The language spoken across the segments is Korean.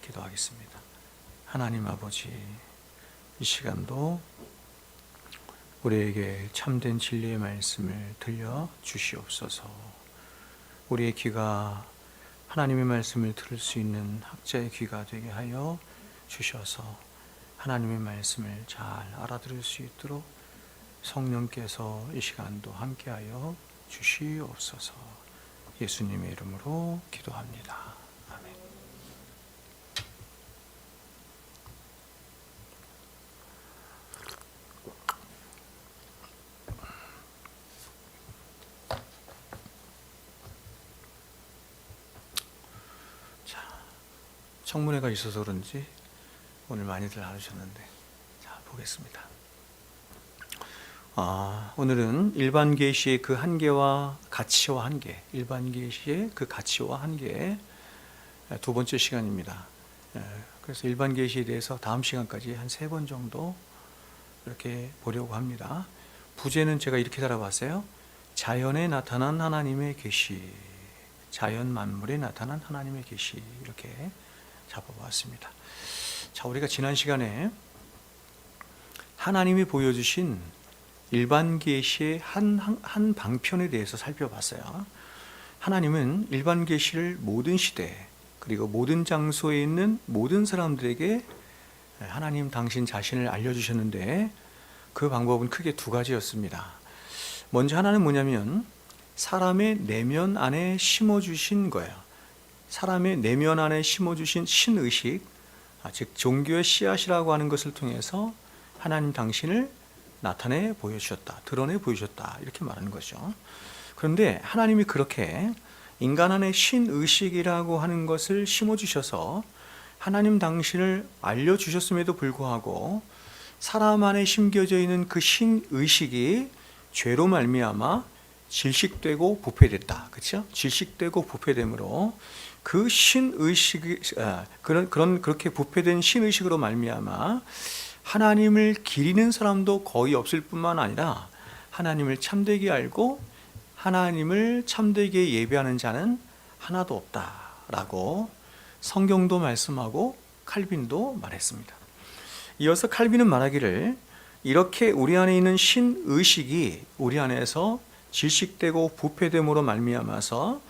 기도하겠습니다. 하나님 아버지, 이 시간도 우리에게 참된 진리의 말씀을 들려 주시옵소서. 우리의 귀가 하나님의 말씀을 들을 수 있는 학자의 귀가 되게 하여 주셔서 하나님의 말씀을 잘 알아들을 수 있도록 성령께서 이 시간도 함께하여 주시옵소서. 예수님의 이름으로 기도합니다. 아멘. 청문회가 있어서 그런지 오늘 많이들 안 오셨는데, 자, 보겠습니다. 오늘은 일반 계시의 그 한계와 가치와 한계, 일반 계시의 그 가치와 한계 두 번째 시간입니다. 그래서 일반 계시에 대해서 다음 시간까지 한 3번 정도 이렇게 보려고 합니다. 부제는 제가 이렇게 잡아봤어요. 자연에 나타난 하나님의 계시, 자연 만물에 나타난 하나님의 계시, 이렇게 잡아보았습니다. 자, 우리가 지난 시간에 하나님이 보여주신 일반 계시의 한 방편에 대해서 살펴봤어요. 하나님은 일반 계시를 모든 시대 그리고 모든 장소에 있는 모든 사람들에게 하나님 당신 자신을 알려주셨는데, 그 방법은 크게 두 가지였습니다. 먼저 하나는 뭐냐면 사람의 내면 안에 심어주신 거예요. 사람의 내면 안에 심어주신 신의식, 즉 종교의 씨앗이라고 하는 것을 통해서 하나님 당신을 나타내 보여주셨다, 드러내 보여주셨다, 이렇게 말하는 거죠. 그런데 하나님이 그렇게 인간 안에 신의식이라고 하는 것을 심어주셔서 하나님 당신을 알려주셨음에도 불구하고 사람 안에 심겨져 있는 그 신의식이 죄로 말미암아 질식되고 부패됐다. 그렇죠? 질식되고 부패됨으로 그 신의식이 그렇게 부패된 신의식으로 말미암아 하나님을 기리는 사람도 거의 없을 뿐만 아니라 하나님을 참되게 알고 하나님을 참되게 예배하는 자는 하나도 없다라고 성경도 말씀하고 칼빈도 말했습니다. 이어서 칼빈은 말하기를, 이렇게 우리 안에 있는 신의식이 우리 안에서 질식되고 부패됨으로 말미암아서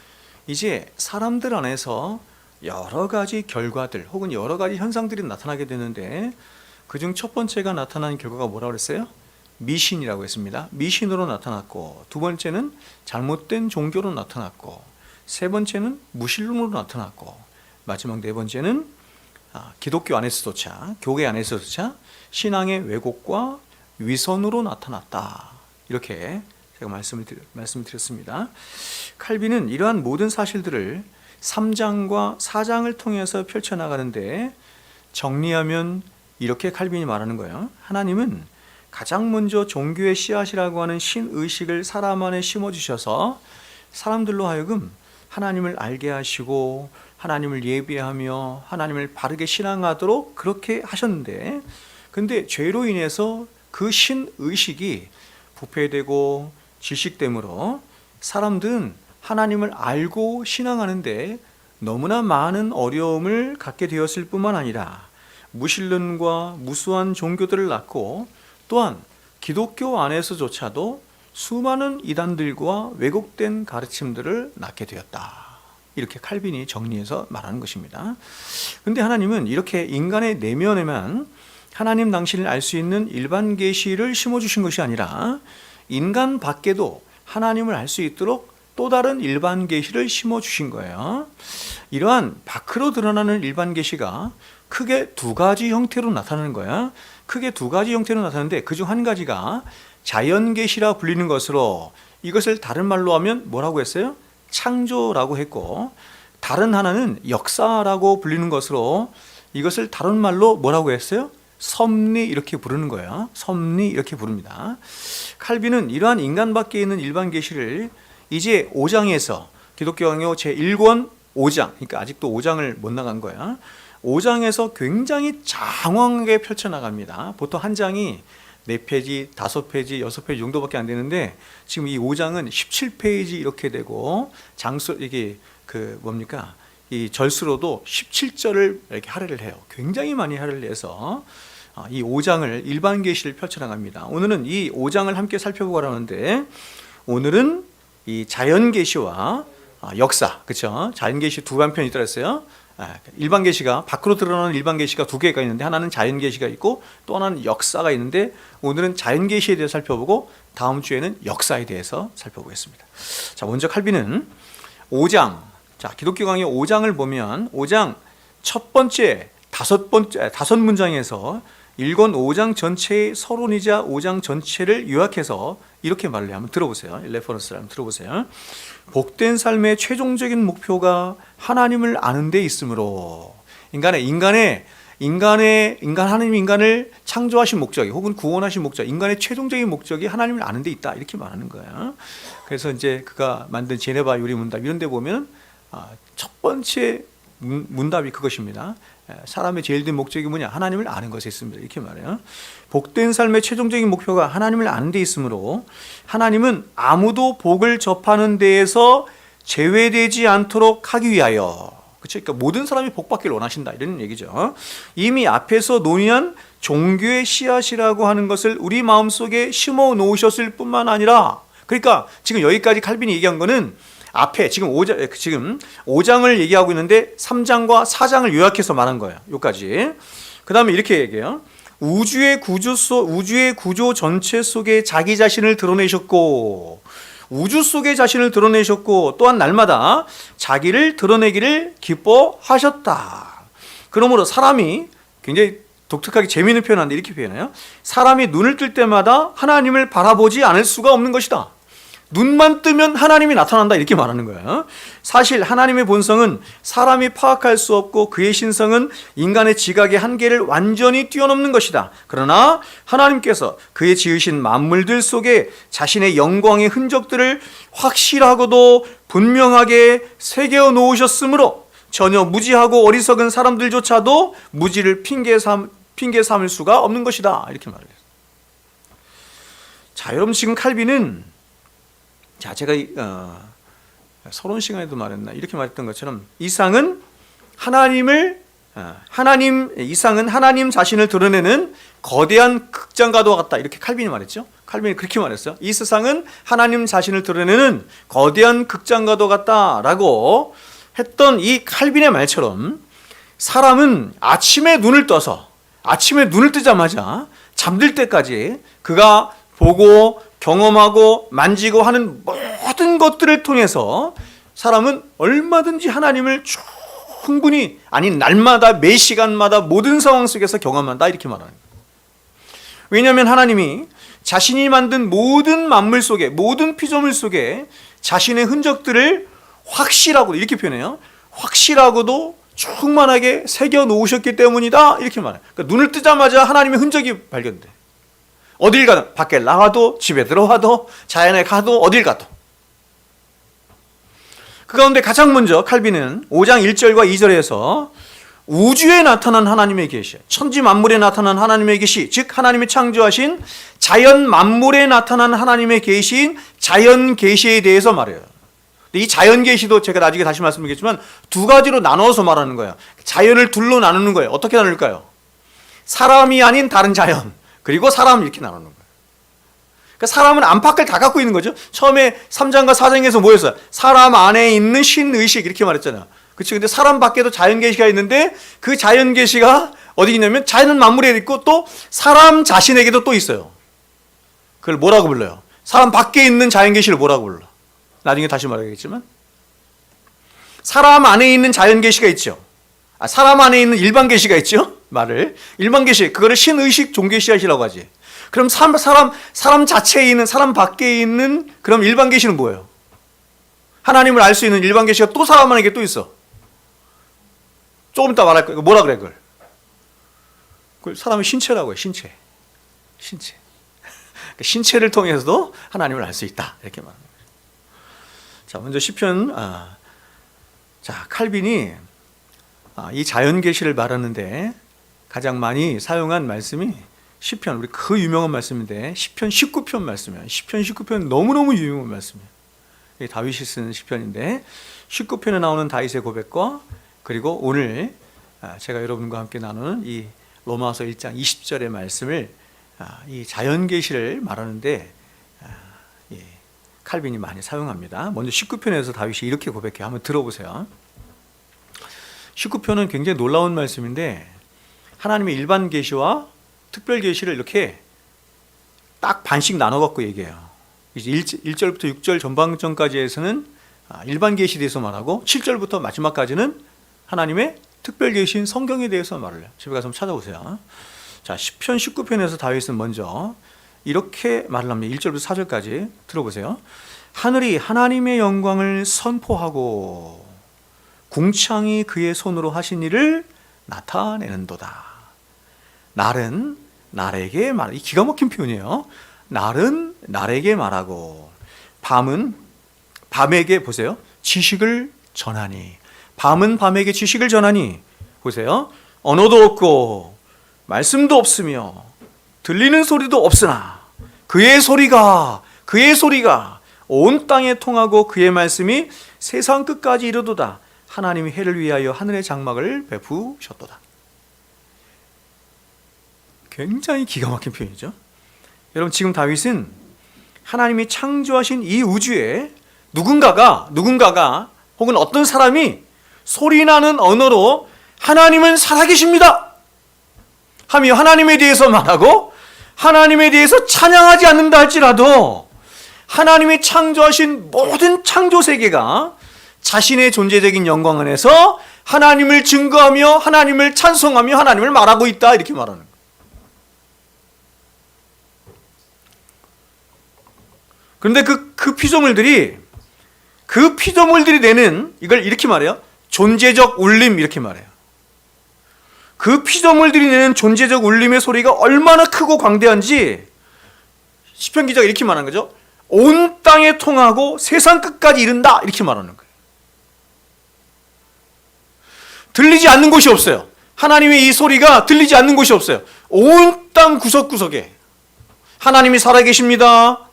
이제 사람들 안에서 여러 가지 결과들 혹은 여러 가지 현상들이 나타나게 되는데, 그중 첫 번째가 나타난 결과가 뭐라고 그랬어요? 미신이라고 했습니다. 미신으로 나타났고, 두 번째는 잘못된 종교로 나타났고, 세 번째는 무신론으로 나타났고, 마지막 네 번째는 기독교 안에서조차, 교회 안에서조차 신앙의 왜곡과 위선으로 나타났다. 이렇게 제가 말씀드렸습니다. 칼빈은 이러한 모든 사실들을 3장과 4장을 통해서 펼쳐나가는데, 정리하면 이렇게 칼빈이 말하는 거예요. 하나님은 가장 먼저 종교의 씨앗이라고 하는 신의식을 사람 안에 심어주셔서 사람들로 하여금 하나님을 알게 하시고 하나님을 예배하며 하나님을 바르게 신앙하도록 그렇게 하셨는데, 근데 죄로 인해서 그 신의식이 부패되고 질식됨으로 사람들은 하나님을 알고 신앙하는데 너무나 많은 어려움을 갖게 되었을 뿐만 아니라 무신론과 무수한 종교들을 낳고, 또한 기독교 안에서조차도 수많은 이단들과 왜곡된 가르침들을 낳게 되었다. 이렇게 칼빈이 정리해서 말하는 것입니다. 그런데 하나님은 이렇게 인간의 내면에만 하나님 당신을 알 수 있는 일반 계시를 심어주신 것이 아니라 인간 밖에도 하나님을 알 수 있도록 또 다른 일반 계시를 심어주신 거예요. 이러한 밖으로 드러나는 일반 계시가 크게 두 가지 형태로 나타나는 거야. 크게 두 가지 형태로 나타나는데, 그중 한 가지가 자연 계시라 불리는 것으로, 이것을 다른 말로 하면 뭐라고 했어요? 창조라고 했고, 다른 하나는 역사라고 불리는 것으로 이것을 다른 말로 뭐라고 했어요? 섭리, 이렇게 부르는 거예요. 섭리, 이렇게 부릅니다. 칼빈은 이러한 인간 밖에 있는 일반 계시를 이제 5장에서 기독교 강요 제1권 5장, 그러니까 아직도 5장을 못 나간 거야. 5장에서 굉장히 장황하게 펼쳐나갑니다. 보통 한 장이 4페이지, 5페이지, 6페이지 정도밖에 안 되는데, 지금 이 5장은 17페이지 이렇게 되고, 이게 뭡니까? 이 절수로도 17절을 이렇게 할애를 해요. 굉장히 많이 할애를 해서 이 5장을 일반 계시를 펼쳐나갑니다. 오늘은 이 5장을 함께 살펴보고 하는데, 오늘은 이 자연 계시와 역사, 그렇죠? 자연 계시 두 반편이 들었어요. 일반 계시가 밖으로 드러나는 일반 계시가 두 개가 있는데, 하나는 자연 계시가 있고 또 하나는 역사가 있는데, 오늘은 자연 계시에 대해서 살펴보고 다음 주에는 역사에 대해서 살펴보겠습니다. 자, 먼저 칼빈은 5장, 자, 기독교 강의 5장을 보면 5장 첫 번째 다섯 문장에서 일권 5장 전체의 서론이자 5장 전체를 요약해서 이렇게 말을 해요. 한번 들어보세요. 레퍼런스를 한번 들어보세요. 복된 삶의 최종적인 목표가 하나님을 아는 데 있으므로, 하나님 인간을 창조하신 목적이, 혹은 구원하신 목적, 인간의 최종적인 목적이 하나님을 아는 데 있다, 이렇게 말하는 거예요. 그래서 이제 그가 만든 제네바 유리문답 이런 데 보면 첫 번째 문답이 그것입니다. 사람의 제일 된 목적이 뭐냐? 하나님을 아는 것에 있습니다. 이렇게 말해요. 복된 삶의 최종적인 목표가 하나님을 아는 데 있으므로, 하나님은 아무도 복을 접하는 데에서 제외되지 않도록 하기 위하여, 그렇죠? 그러니까 모든 사람이 복받기를 원하신다, 이런 얘기죠. 이미 앞에서 논의한 종교의 씨앗이라고 하는 것을 우리 마음속에 심어 놓으셨을 뿐만 아니라, 그러니까 지금 여기까지 칼빈이 얘기한 거는 앞에 지금 5장을 얘기하고 있는데 3장과 4장을 요약해서 말한 거예요. 여기까지. 그 다음에 이렇게 얘기해요. 우주의 구조 전체 속에 자기 자신을 드러내셨고, 우주 속에 자신을 드러내셨고, 또한 날마다 자기를 드러내기를 기뻐하셨다. 그러므로 사람이, 굉장히 독특하게 재미있는 표현하는데 이렇게 표현해요. 사람이 눈을 뜰 때마다 하나님을 바라보지 않을 수가 없는 것이다. 눈만 뜨면 하나님이 나타난다, 이렇게 말하는 거예요. 사실 하나님의 본성은 사람이 파악할 수 없고, 그의 신성은 인간의 지각의 한계를 완전히 뛰어넘는 것이다. 그러나 하나님께서 그의 지으신 만물들 속에 자신의 영광의 흔적들을 확실하고도 분명하게 새겨 놓으셨으므로, 전혀 무지하고 어리석은 사람들조차도 무지를 핑계 삼을 수가 없는 것이다, 이렇게 말해요. 자, 여러분, 지금 칼빈은, 자, 제가 서론 시간에도 말했나, 이렇게 말했던 것처럼 이상은 하나님 자신을 드러내는 거대한 극장과도 같다, 이렇게 칼빈이 말했죠. 칼빈이 그렇게 말했어요. 이 세상은 하나님 자신을 드러내는 거대한 극장과도 같다라고 했던 이 칼빈의 말처럼, 사람은 아침에 눈을 뜨자마자 잠들 때까지 그가 보고 경험하고 만지고 하는 모든 것들을 통해서 사람은 얼마든지 하나님을 충분히, 아니 날마다 매 시간마다 모든 상황 속에서 경험한다, 이렇게 말하는 거예요. 왜냐하면 하나님이 자신이 만든 모든 만물 속에, 모든 피조물 속에 자신의 흔적들을 확실하고, 이렇게 표현해요. 확실하고도 충만하게 새겨 놓으셨기 때문이다, 이렇게 말해요. 그러니까 눈을 뜨자마자 하나님의 흔적이 발견돼. 어딜 가든, 밖에 나가도, 집에 들어와도, 자연에 가도, 어딜 가도. 그 가운데 가장 먼저 칼빈은 5장 1절과 2절에서 우주에 나타난 하나님의 계시, 천지 만물에 나타난 하나님의 계시, 즉 하나님이 창조하신 자연 만물에 나타난 하나님의 계시인 자연 계시에 대해서 말해요. 이 자연 계시도 제가 나중에 다시 말씀드리겠지만 두 가지로 나눠서 말하는 거예요. 자연을 둘로 나누는 거예요. 어떻게 나눌까요? 사람이 아닌 다른 자연, 그리고 사람, 이렇게 나누는 거예요. 그러니까 사람은 안팎을 다 갖고 있는 거죠. 처음에 3장과 4장에서 뭐였어요? 사람 안에 있는 신의식, 이렇게 말했잖아요. 그렇죠. 근데 사람 밖에도 자연 계시가 있는데, 그 자연 계시가 어디 있냐면 자연 만물에 있고 또 사람 자신에게도 또 있어요. 그걸 뭐라고 불러요? 사람 밖에 있는 자연 계시를 뭐라고 불러? 나중에 다시 말하겠지만, 사람 안에 있는 자연 계시가 있죠. 사람 안에 있는 일반 계시가 있죠. 일반 계시, 그거를 신의식 종계시앗이라고 하지. 그럼 사람 자체에 있는, 사람 밖에 있는 그럼 일반 계시는 뭐예요? 하나님을 알 수 있는 일반 계시가 또 사람 안에 또 있어. 조금 이따 말할 거예요. 뭐라 그래, 그걸? 그걸 사람의 신체라고 해요. 신체. 신체를 통해서도 하나님을 알 수 있다, 이렇게 말합니다. 자, 먼저 시편, 칼빈이 이 자연 계시를 말하는데 가장 많이 사용한 말씀이 시편, 우리 그 유명한 말씀인데 시편 19편 말씀이에요. 시편 19편 너무너무 유명한 말씀이에요. 다윗이 쓴 시편인데 19편에 나오는 다윗의 고백과 그리고 오늘 제가 여러분과 함께 나누는 이 로마서 1장 20절의 말씀을 이 자연계시를 말하는데 칼빈이 많이 사용합니다. 먼저 19편에서 다윗이 이렇게 고백해요. 한번 들어보세요. 19편은 굉장히 놀라운 말씀인데 하나님의 일반 계시와 특별 계시를 이렇게 딱 반씩 나눠 갖고 얘기해요. 1절부터 6절 전반전까지에서는 일반 계시에 대해서 말하고 7절부터 마지막까지는 하나님의 특별 계시인 성경에 대해서 말을 해요. 집에 가서 한번 찾아보세요. 자, 10편 19편에서 다윗은 먼저 이렇게 말을 합니다. 1절부터 4절까지 들어보세요. 하늘이 하나님의 영광을 선포하고 궁창이 그의 손으로 하신 일을 나타내는도다. 날은 날에게 말, 이 기가 막힌 표현이에요. 날은 날에게 말하고 밤은 밤에게 보세요. 지식을 전하니. 밤은 밤에게 지식을 전하니. 보세요. 언어도 없고 말씀도 없으며 들리는 소리도 없으나 그의 소리가 온 땅에 통하고 그의 말씀이 세상 끝까지 이르도다. 하나님이 해를 위하여 하늘의 장막을 베푸셨도다. 굉장히 기가 막힌 표현이죠. 여러분, 지금 다윗은 하나님이 창조하신 이 우주에 누군가가 혹은 어떤 사람이 소리나는 언어로 하나님은 살아계십니다 하며 하나님에 대해서 말하고 하나님에 대해서 찬양하지 않는다 할지라도 하나님이 창조하신 모든 창조세계가 자신의 존재적인 영광 안에서 하나님을 증거하며 하나님을 찬송하며 하나님을 말하고 있다, 이렇게 말하는 거예요. 그런데 그 피조물들이 내는, 이걸 이렇게 말해요. 존재적 울림, 이렇게 말해요. 그 피조물들이 내는 존재적 울림의 소리가 얼마나 크고 광대한지 시편 기자가 이렇게 말하는 거죠. 온 땅에 통하고 세상 끝까지 이른다, 이렇게 말하는 거예요. 들리지 않는 곳이 없어요. 하나님의 이 소리가 들리지 않는 곳이 없어요. 온 땅 구석구석에 하나님이 살아계십니다,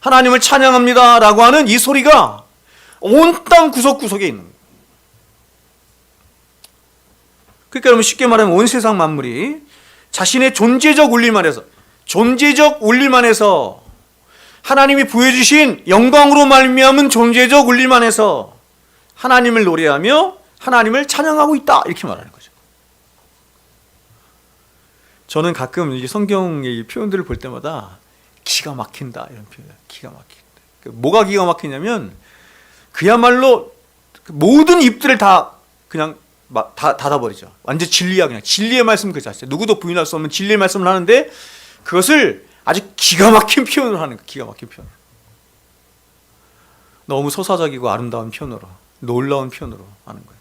하나님을 찬양합니다 라고 하는 이 소리가 온 땅 구석구석에 있는 거예요. 그러니까 여러분, 쉽게 말하면 온 세상 만물이 자신의 존재적 울림 안에서 하나님이 부여주신 영광으로 말미암은 존재적 울림 안에서 하나님을 노래하며 하나님을 찬양하고 있다, 이렇게 말하는 거죠. 저는 가끔 이 성경의 표현들을 볼 때마다 기가 막힌다, 이런 표현. 기가 막힌다. 뭐가 기가 막히냐면 그야말로 모든 입들을 다 그냥 다 닫아버리죠. 완전 진리야, 그냥 진리의 말씀 그 자체. 누구도 부인할 수 없는 진리의 말씀을 하는데 그것을 아주 기가 막힌 표현을 하는 거예요. 기가 막힌 표현. 너무 소사적이고 아름다운 표현으로, 놀라운 표현으로 하는 거예요.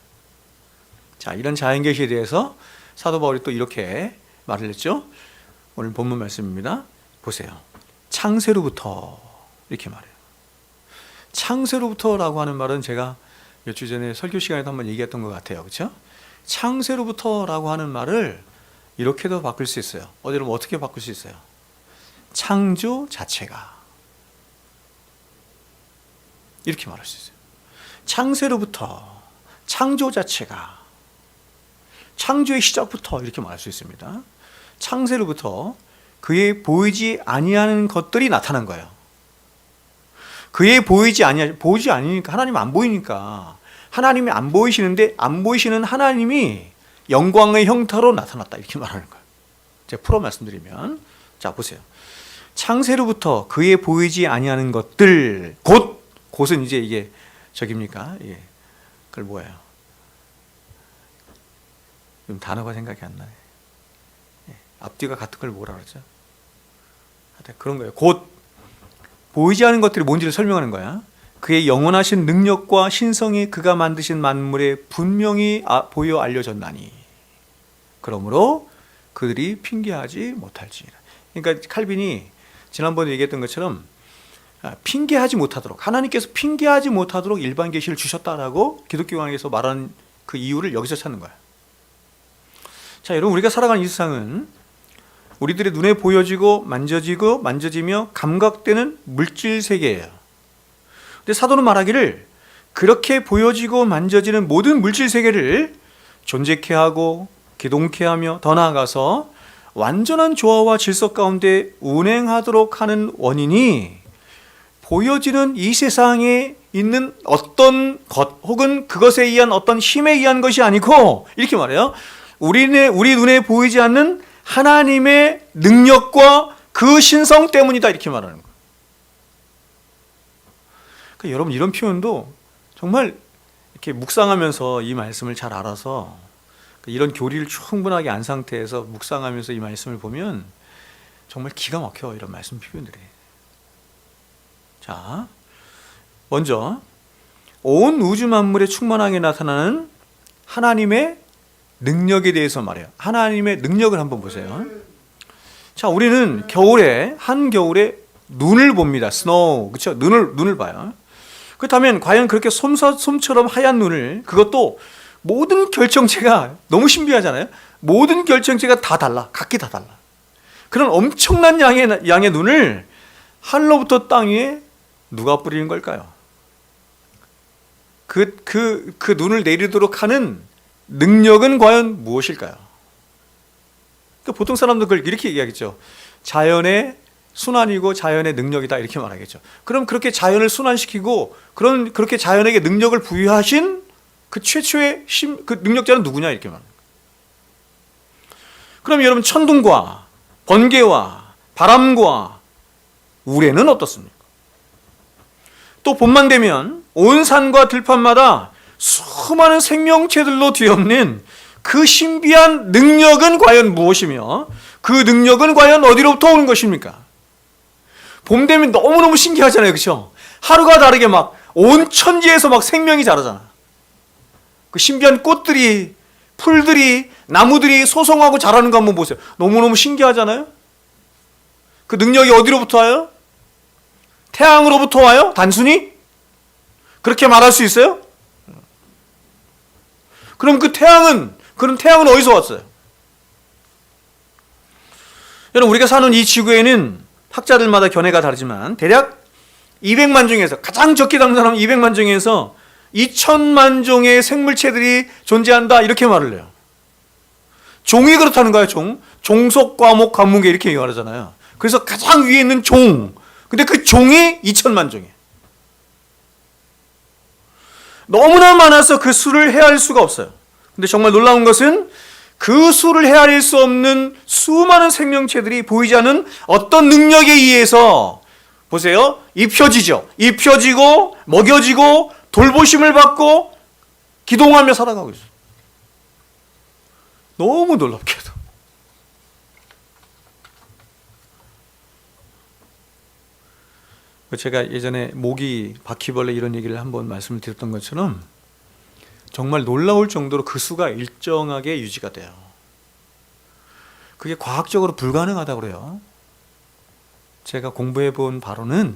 자, 이런 자연계시에 대해서 사도 바울이 또 이렇게 말을 했죠. 오늘 본문 말씀입니다. 보세요. 창세로부터, 이렇게 말해요. 창세로부터라고 하는 말은 제가 몇 주 전에 설교 시간에도 한번 얘기했던 것 같아요. 그렇죠? 창세로부터라고 하는 말을 이렇게도 바꿀 수 있어요. 여러분, 어떻게 바꿀 수 있어요? 창조 자체가, 이렇게 말할 수 있어요. 창세로부터, 창조 자체가, 창조의 시작부터, 이렇게 말할 수 있습니다. 창세로부터 그의 보이지 아니하는 것들이 나타난 거예요. 그의 보이지 아니니까, 하나님 안 보이니까, 하나님이 안 보이시는데 안 보이시는 하나님이 영광의 형태로 나타났다, 이렇게 말하는 거예요. 제가 풀어 말씀드리면, 자, 보세요. 창세로부터 그의 보이지 아니하는 것들, 곧은 이제 이게 저깁니까? 예. 그걸 뭐예요? 좀 단어가 생각이 안 나네. 예. 앞뒤가 같은 걸 뭐라 그러죠? 하여튼 그런 거예요. 곧 보이지 않는 것들이 뭔지를 설명하는 거야. 그의 영원하신 능력과 신성이 그가 만드신 만물에 분명히 보여 알려졌나니 그러므로 그들이 핑계하지 못할지니라. 그러니까 칼빈이 지난번에 얘기했던 것처럼 핑계하지 못하도록, 하나님께서 핑계하지 못하도록 일반 계시를 주셨다라고 기독교관에서 말하는 그 이유를 여기서 찾는 거야. 자, 여러분, 우리가 살아가는 이 세상은 우리들의 눈에 보여지고 만져지며 감각되는 물질 세계예요. 근데 사도는 말하기를 그렇게 보여지고 만져지는 모든 물질 세계를 존재케 하고 기동케 하며 더 나아가서 완전한 조화와 질서 가운데 운행하도록 하는 원인이 보여지는 이 세상에 있는 어떤 것 혹은 그것에 의한 어떤 힘에 의한 것이 아니고, 이렇게 말해요. 우리 눈에 보이지 않는 하나님의 능력과 그 신성 때문이다, 이렇게 말하는 거예요. 그러니까 여러분, 이런 표현도 정말 이렇게 묵상하면서 이 말씀을 잘 알아서, 이런 교리를 충분하게 안 상태에서 묵상하면서 이 말씀을 보면 정말 기가 막혀, 이런 말씀 표현들이. 자, 먼저 온 우주 만물에 충만하게 나타나는 하나님의 능력에 대해서 말해요. 하나님의 능력을 한번 보세요. 자, 우리는 겨울에, 한겨울에 눈을 봅니다. 스노우, 그렇죠? 눈을 봐요. 그렇다면 과연 그렇게 솜처럼 하얀 눈을, 그것도 모든 결정체가 너무 신비하잖아요. 모든 결정체가 다 달라. 각기 다 달라. 그런 엄청난 양의 눈을 하늘로부터 땅 위에 누가 뿌리는 걸까요? 그 눈을 내리도록 하는 능력은 과연 무엇일까요? 그러니까 보통 사람들 그걸 이렇게 얘기하겠죠. 자연의 순환이고 자연의 능력이다, 이렇게 말하겠죠. 그럼 그렇게 자연을 순환시키고 그렇게 자연에게 능력을 부여하신 그 최초의 그 능력자는 누구냐, 이렇게 말합니다. 그럼 여러분, 천둥과 번개와 바람과 우레는 어떻습니까? 또 봄만 되면 온 산과 들판마다 수많은 생명체들로 뒤엎는 그 신비한 능력은 과연 무엇이며 그 능력은 과연 어디로부터 오는 것입니까? 봄 되면 너무너무 신기하잖아요, 그렇죠? 하루가 다르게 막 온 천지에서 막 생명이 자라잖아. 그 신비한 꽃들이, 풀들이, 나무들이 소송하고 자라는 거 한번 보세요. 너무너무 신기하잖아요? 그 능력이 어디로부터 와요? 태양으로부터 와요? 단순히? 그렇게 말할 수 있어요? 그럼 그럼 태양은 어디서 왔어요? 여러분, 우리가 사는 이 지구에는 학자들마다 견해가 다르지만 대략 200만 중에서, 가장 적게 담는 사람은 200만 중에서 2천만 종의 생물체들이 존재한다, 이렇게 말을 해요. 종이 그렇다는 거예요. 종속, 과목, 관문계, 이렇게 말하잖아요. 그래서 가장 위에 있는 종, 근데 그 종이 2천만 종이에요. 너무나 많아서 그 수를 헤아릴 수가 없어요. 근데 정말 놀라운 것은 그 수를 헤아릴 수 없는 수많은 생명체들이 보이지 않는 어떤 능력에 의해서, 보세요, 입혀지고 먹여지고 돌보심을 받고 기동하며 살아가고 있어요. 너무 놀랍게도. 제가 예전에 모기, 바퀴벌레 이런 얘기를 한번 말씀을 드렸던 것처럼 정말 놀라울 정도로 그 수가 일정하게 유지가 돼요. 그게 과학적으로 불가능하다고 그래요. 제가 공부해 본 바로는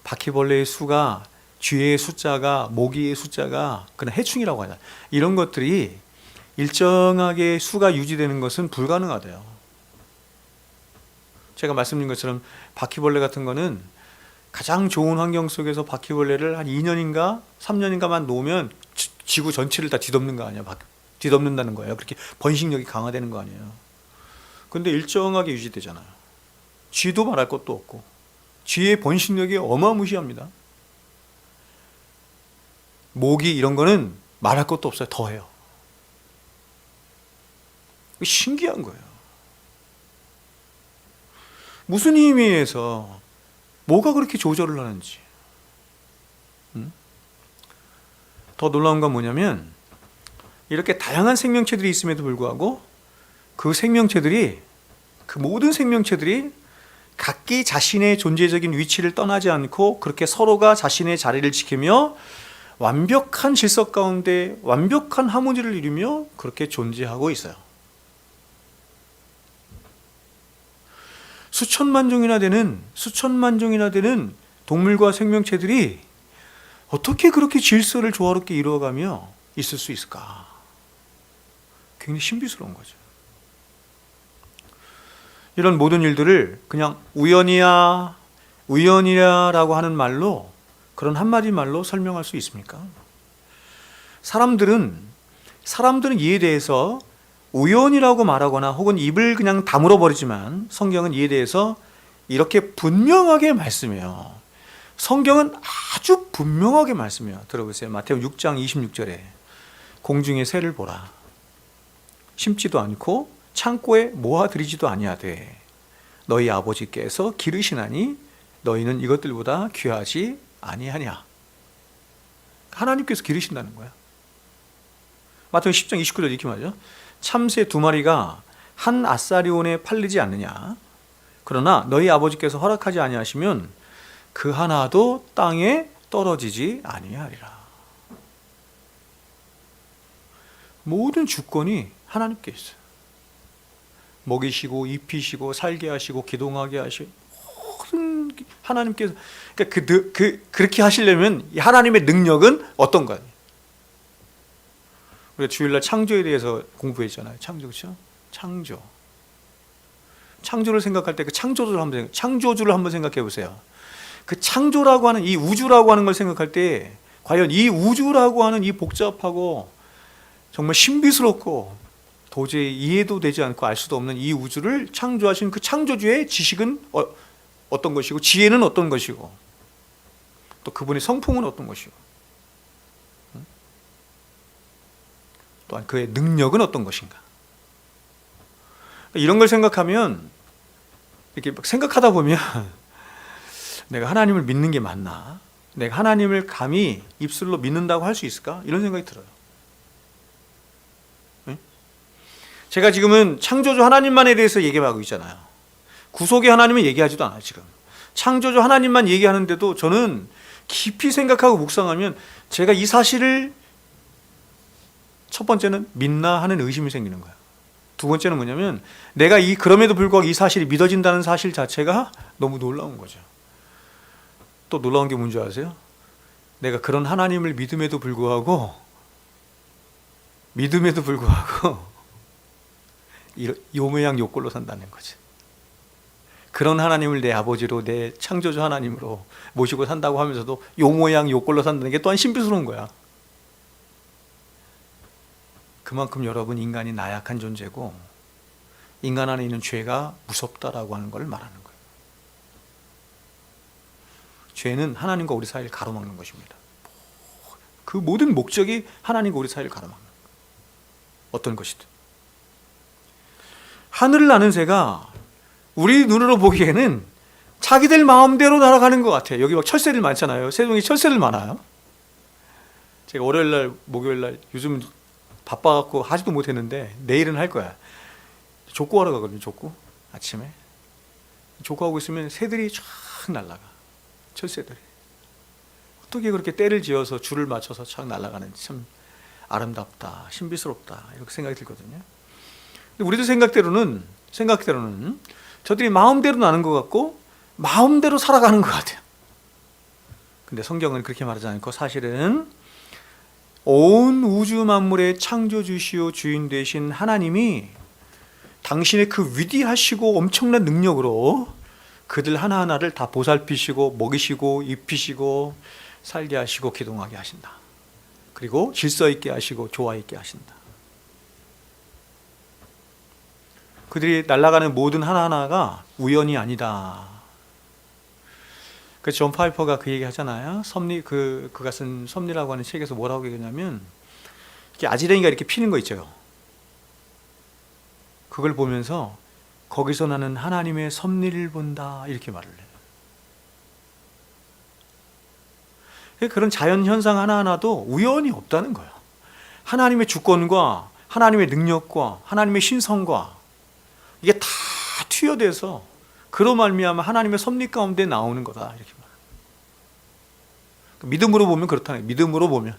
바퀴벌레의 수가, 쥐의 숫자가, 모기의 숫자가, 그런 해충이라고 하잖아요. 이런 것들이 일정하게 수가 유지되는 것은 불가능하대요. 제가 말씀드린 것처럼 바퀴벌레 같은 거는 가장 좋은 환경 속에서 바퀴벌레를 한 2년인가 3년인가만 놓으면 지구 전체를 다 뒤덮는 거 아니에요. 뒤덮는다는 거예요. 그렇게 번식력이 강화되는 거 아니에요. 근데 일정하게 유지되잖아요. 쥐도 말할 것도 없고 쥐의 번식력이 어마무시합니다. 모기 이런 거는 말할 것도 없어요. 더해요. 신기한 거예요. 무슨 힘에 의해서 뭐가 그렇게 조절을 하는지. 더 놀라운 건 뭐냐면, 이렇게 다양한 생명체들이 있음에도 불구하고 그 모든 생명체들이 각기 자신의 존재적인 위치를 떠나지 않고 그렇게 서로가 자신의 자리를 지키며 완벽한 질서 가운데 완벽한 하모니를 이루며 그렇게 존재하고 있어요. 수천만 종이나 되는 동물과 생명체들이 어떻게 그렇게 질서를 조화롭게 이루어가며 있을 수 있을까? 굉장히 신비스러운 거죠. 이런 모든 일들을 그냥 우연이야라고 하는 말로 그런 한마디 말로 설명할 수 있습니까? 사람들은 이에 대해서 우연이라고 말하거나 혹은 입을 그냥 다물어 버리지만 성경은 이에 대해서 이렇게 분명하게 말씀해요. 성경은 아주 분명하게 말씀해요. 들어보세요. 마태복음 6장 26절에 공중의 새를 보라. 심지도 않고 창고에 모아들이지도 아니하되 너희 아버지께서 기르시나니 너희는 이것들보다 귀하지 아니하냐. 하나님께서 기르신다는 거야. 마태복음 10장 29절 이렇게 말하죠. 참새 2마리가 한 아사리온에 팔리지 않느냐. 그러나 너희 아버지께서 허락하지 아니하시면 그 하나도 땅에 떨어지지 아니하리라. 모든 주권이 하나님께 있어요. 먹이시고 입히시고 살게 하시고 기동하게 하시고 모든 하나님께서, 그러니까 그렇게 하시려면 하나님의 능력은 어떤가요? 우리가 주일날 창조에 대해서 공부했잖아요. 창조, 그렇죠? 창조를 생각할 때 그 창조주를 한번 생각해 보세요. 그 창조라고 하는 이 우주라고 하는 걸 생각할 때 과연 이 우주라고 하는 이 복잡하고 정말 신비스럽고 도저히 이해도 되지 않고 알 수도 없는 이 우주를 창조하신 그 창조주의 지식은 어떤 것이고, 지혜는 어떤 것이고, 또 그분의 성품은 어떤 것이고, 또한 그의 능력은 어떤 것인가. 이런 걸 생각하면, 이렇게 생각하다 보면 내가 하나님을 믿는 게 맞나? 내가 하나님을 감히 입술로 믿는다고 할 수 있을까? 이런 생각이 들어요. 제가 지금은 창조주 하나님만에 대해서 얘기하고 있잖아요. 구속의 하나님은 얘기하지도 않아요. 지금 창조주 하나님만 얘기하는데도 저는 깊이 생각하고 묵상하면 제가 이 사실을, 첫 번째는 믿나 하는 의심이 생기는 거예요. 두 번째는 뭐냐면 내가 그럼에도 불구하고 이 사실이 믿어진다는 사실 자체가 너무 놀라운 거죠. 또 놀라운 게 뭔지 아세요? 내가 그런 하나님을 믿음에도 불구하고 요 모양 요 꼴로 산다는 거지. 그런 하나님을 내 아버지로, 내 창조주 하나님으로 모시고 산다고 하면서도 요 모양 요 꼴로 산다는 게 또한 신비스러운 거야. 그만큼 여러분, 인간이 나약한 존재고 인간 안에 있는 죄가 무섭다라고 하는 걸 말하는 거예요. 죄는 하나님과 우리 사이를 가로막는 것입니다. 그 모든 목적이 하나님과 우리 사이를 가로막는 거예요. 어떤 것이든. 하늘을 나는 새가 우리 눈으로 보기에는 자기들 마음대로 날아가는 것 같아요. 여기 막 철새들 많잖아요. 세종이 철새들 많아요. 제가 월요일날, 목요일날 요즘 바빠갖고 하지도 못했는데 내일은 할 거야. 족구하러 가거든요. 족구 아침에 족구하고 있으면 새들이 쫙 날아가. 철새들이 어떻게 그렇게 때를 지어서 줄을 맞춰서 쫙 날아가는지 참 아름답다, 신비스럽다, 이렇게 생각이 들거든요. 근데 우리도 생각대로는 저들이 마음대로 나는 것 같고 마음대로 살아가는 것 같아요. 근데 성경은 그렇게 말하지 않고 사실은 온 우주 만물의 창조주시오 주인 되신 하나님이 당신의 그 위대하시고 엄청난 능력으로 그들 하나하나를 다 보살피시고 먹이시고 입히시고 살게 하시고 기동하게 하신다. 그리고 질서 있게 하시고 조화 있게 하신다. 그들이 날아가는 모든 하나하나가 우연이 아니다. 그 존 파이퍼가 그 얘기 하잖아요. 그가 쓴 섭리라고 하는 책에서 뭐라고 얘기하냐면, 이렇게 아지랭이가 이렇게 피는 거 있죠. 그걸 보면서 거기서 나는 하나님의 섭리를 본다, 이렇게 말을 해요. 그런 자연 현상 하나하나도 우연이 없다는 거예요. 하나님의 주권과 하나님의 능력과 하나님의 신성과 이게 다 투여돼서 그로 말미암아 하나님의 섭리 가운데 나오는 거다, 이렇게 말해요. 믿음으로 보면 그렇다는 거예요. 믿음으로 보면.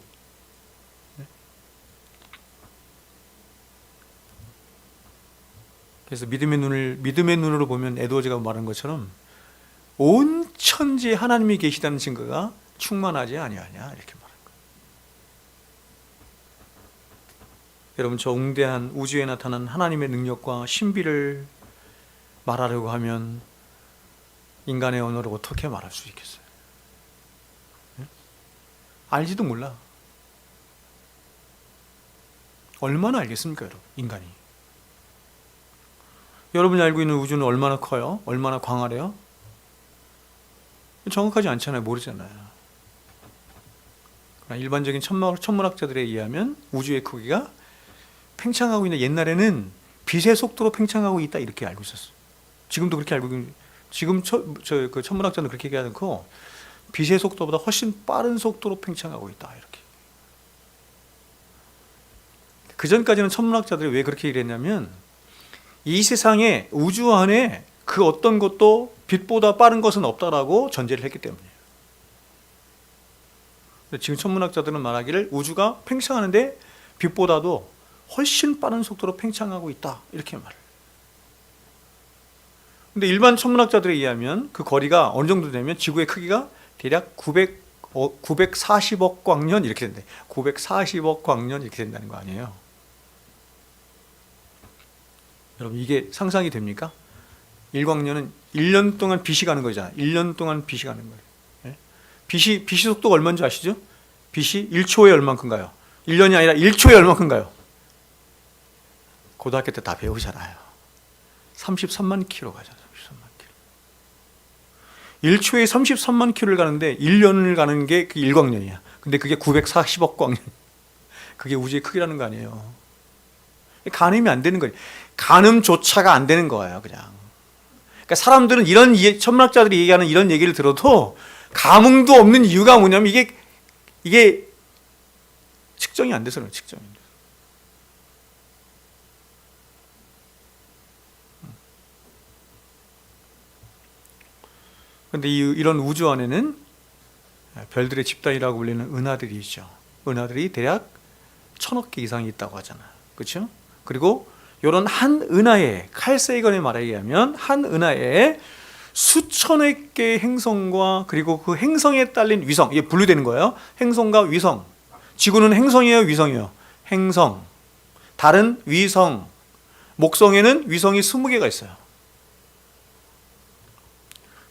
그래서 믿음의 눈으로 보면 에드워즈가 말한 것처럼 온 천지에 하나님이 계시다는 증거가 충만하지 아니하냐, 이렇게 말한 거예요. 여러분, 저 웅대한 우주에 나타난 하나님의 능력과 신비를 말하려고 하면 인간의 언어로 어떻게 말할 수 있겠어요? 알지도 몰라. 얼마나 알겠습니까, 여러분? 인간이. 여러분이 알고 있는 우주는 얼마나 커요? 얼마나 광활해요? 정확하지 않잖아요. 모르잖아요. 일반적인 천문학자들에 의하면 우주의 크기가 팽창하고 있는, 옛날에는 빛의 속도로 팽창하고 있다 이렇게 알고 있었어요. 지금도 그렇게 알고 있는, 지금 그 천문학자는 그렇게 얘기하지 않고 빛의 속도보다 훨씬 빠른 속도로 팽창하고 있다 이렇게. 그 전까지는 천문학자들이 왜 그렇게 얘기했냐면, 이 세상에 우주 안에 그 어떤 것도 빛보다 빠른 것은 없다라고 전제를 했기 때문이에요. 지금 천문학자들은 말하기를 우주가 팽창하는데 빛보다도 훨씬 빠른 속도로 팽창하고 있다 이렇게 말을. 근데 일반 천문학자들에 의하면 그 거리가 어느 정도 되면 지구의 크기가 대략 940억 광년 이렇게 된대. 940억 광년 이렇게 된다는 거 아니에요. 여러분, 이게 상상이 됩니까? 1광년은 1년 동안 빛이 가는 거잖아요. 1년 동안 빛이 가는 거예요. 예? 빛이 속도가 얼마인 줄 아시죠? 빛이 1초에 얼만큼가요? 1년이 아니라 1초에 얼만큼가요? 고등학교 때 다 배우잖아요. 33만 킬로 가잖아요. 33만 킬로. 1초에 33만 킬로를 가는데 1년을 가는 게 그 1광년이야. 근데 그게 940억 광년. 그게 우주의 크기라는 거 아니에요. 가늠이 안 되는 거예요. 가늠조차가 안 되는 거예요, 그냥. 그러니까 사람들은 이런 천문학자들이 얘기하는 이런 얘기를 들어도 감흥도 없는 이유가 뭐냐면 이게 측정이 안 돼서 그래요, 측정이 안 돼서. 그런데 이런 우주 안에는 별들의 집단이라고 불리는 은하들이 있죠. 은하들이 대략 1000억 개 이상이 있다고 하잖아요. 그렇죠? 그리고 이런 한 은하에, 칼 세이건의 말에 의하면 한 은하에 수천억 개의 행성과 그리고 그 행성에 딸린 위성, 이게 분류되는 거예요. 행성과 위성. 지구는 행성이에요, 위성이에요? 행성. 달은 위성. 목성에는 위성이 20개가 있어요.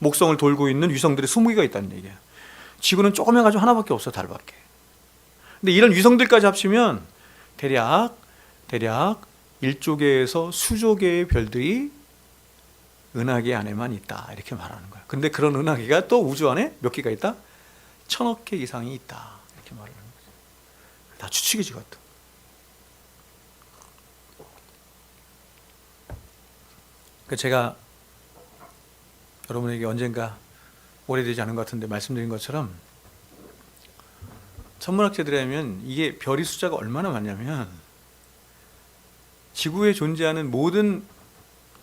목성을 돌고 있는 위성들이 20개가 있다는 얘기예요. 지구는 조금 해가지고 하나밖에 없어요, 달밖에. 근데 이런 위성들까지 합치면 대략 1조 개에서 수조 개의 별들이 은하계 안에만 있다 이렇게 말하는 거야. 근데 그런 은하계가 또 우주 안에 몇 개가 있다? 1000억 개 이상이 있다 이렇게 말을 하는 거죠. 다 추측이지 그것도. 제가 여러분에게 언젠가 오래되지 않은 것 같은데 말씀드린 것처럼 천문학자들이 하면 이게 별의 숫자가 얼마나 많냐면 지구에 존재하는 모든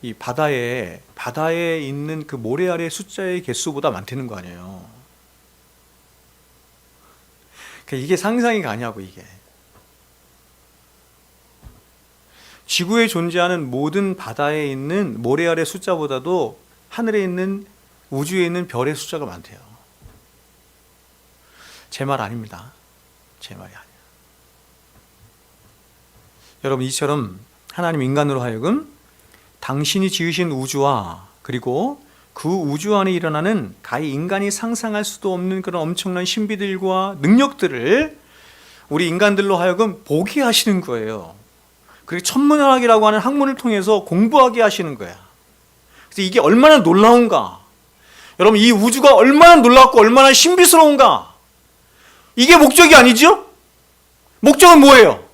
이 바다에 있는 그 모래 아래 숫자의 개수보다 많다는 거 아니에요. 그러니까 이게 상상이 가냐고 이게. 지구에 존재하는 모든 바다에 있는 모래 아래 숫자보다도 하늘에 있는 우주에 있는 별의 숫자가 많대요. 제 말 아닙니다. 제 말이 아니에요. 여러분, 이처럼 하나님 인간으로 하여금 당신이 지으신 우주와 그리고 그 우주 안에 일어나는 가히 인간이 상상할 수도 없는 그런 엄청난 신비들과 능력들을 우리 인간들로 하여금 보게 하시는 거예요. 그리고 천문학이라고 하는 학문을 통해서 공부하게 하시는 거야. 그래서 이게 얼마나 놀라운가. 여러분, 이 우주가 얼마나 놀랍고 얼마나 신비스러운가. 이게 목적이 아니죠? 목적은 뭐예요?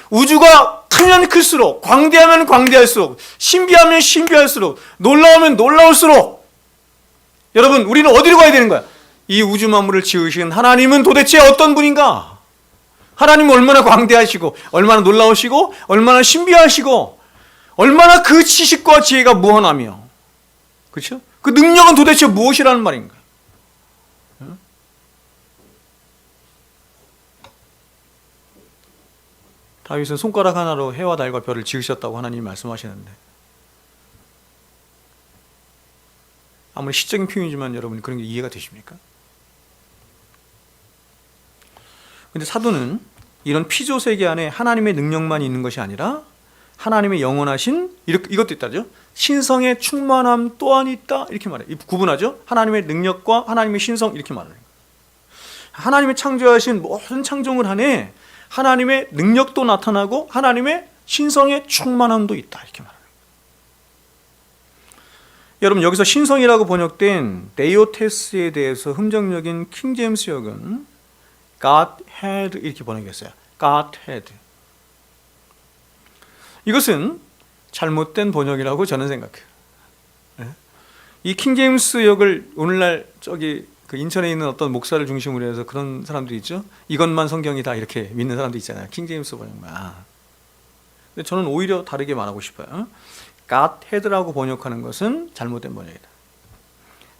우주가 크면 클수록, 광대하면 광대할수록, 신비하면 신비할수록, 놀라우면 놀라울수록, 여러분, 우리는 어디로 가야 되는 거야? 이 우주 만물을 지으신 하나님은 도대체 어떤 분인가? 하나님은 얼마나 광대하시고, 얼마나 놀라우시고, 얼마나 신비하시고, 얼마나 그 지식과 지혜가 무한하며, 그렇죠? 그 능력은 도대체 무엇이라는 말인가? 다윗은 손가락 하나로 해와 달과 별을 지으셨다고 하나님이 말씀하시는데, 아무리 시적인 표현이지만 여러분 그런 게 이해가 되십니까? 근데 사도는 이런 피조 세계 안에 하나님의 능력만 있는 것이 아니라 하나님의 영원하신 이것도 있다죠. 신성의 충만함 또한 있다 이렇게 말해요. 구분하죠. 하나님의 능력과 하나님의 신성 이렇게 말해요. 하나님이 창조하신 모든 창조물 안에 하나님의 능력도 나타나고 하나님의 신성의 충만함도 있다, 이렇게 말합니다. 여러분, 여기서 신성이라고 번역된 데이오테스에 대해서 흠정적인 킹제임스 역은 Godhead 이렇게 번역했어요. Godhead. 이것은 잘못된 번역이라고 저는 생각해요. 이 킹제임스 역을 오늘날 그 인천에 있는 어떤 목사를 중심으로 해서 그런 사람들이 있죠. 이것만 성경이다 이렇게 믿는 사람도 있잖아요. 킹제임스 번역만. 근데 저는 오히려 다르게 말하고 싶어요. Godhead라고 번역하는 것은 잘못된 번역이다.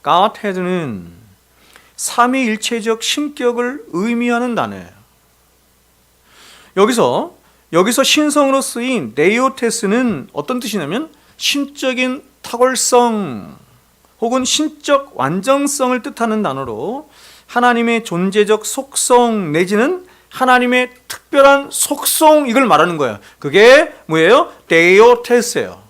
Godhead는 삼위일체적 신격을 의미하는 단어예요. 여기서 신성으로 쓰인 데이오테스는 어떤 뜻이냐면 신적인 탁월성 혹은 신적 완전성을 뜻하는 단어로 하나님의 존재적 속성 내지는 하나님의 특별한 속성, 이걸 말하는 거예요. 그게 뭐예요? 데이오테스예요.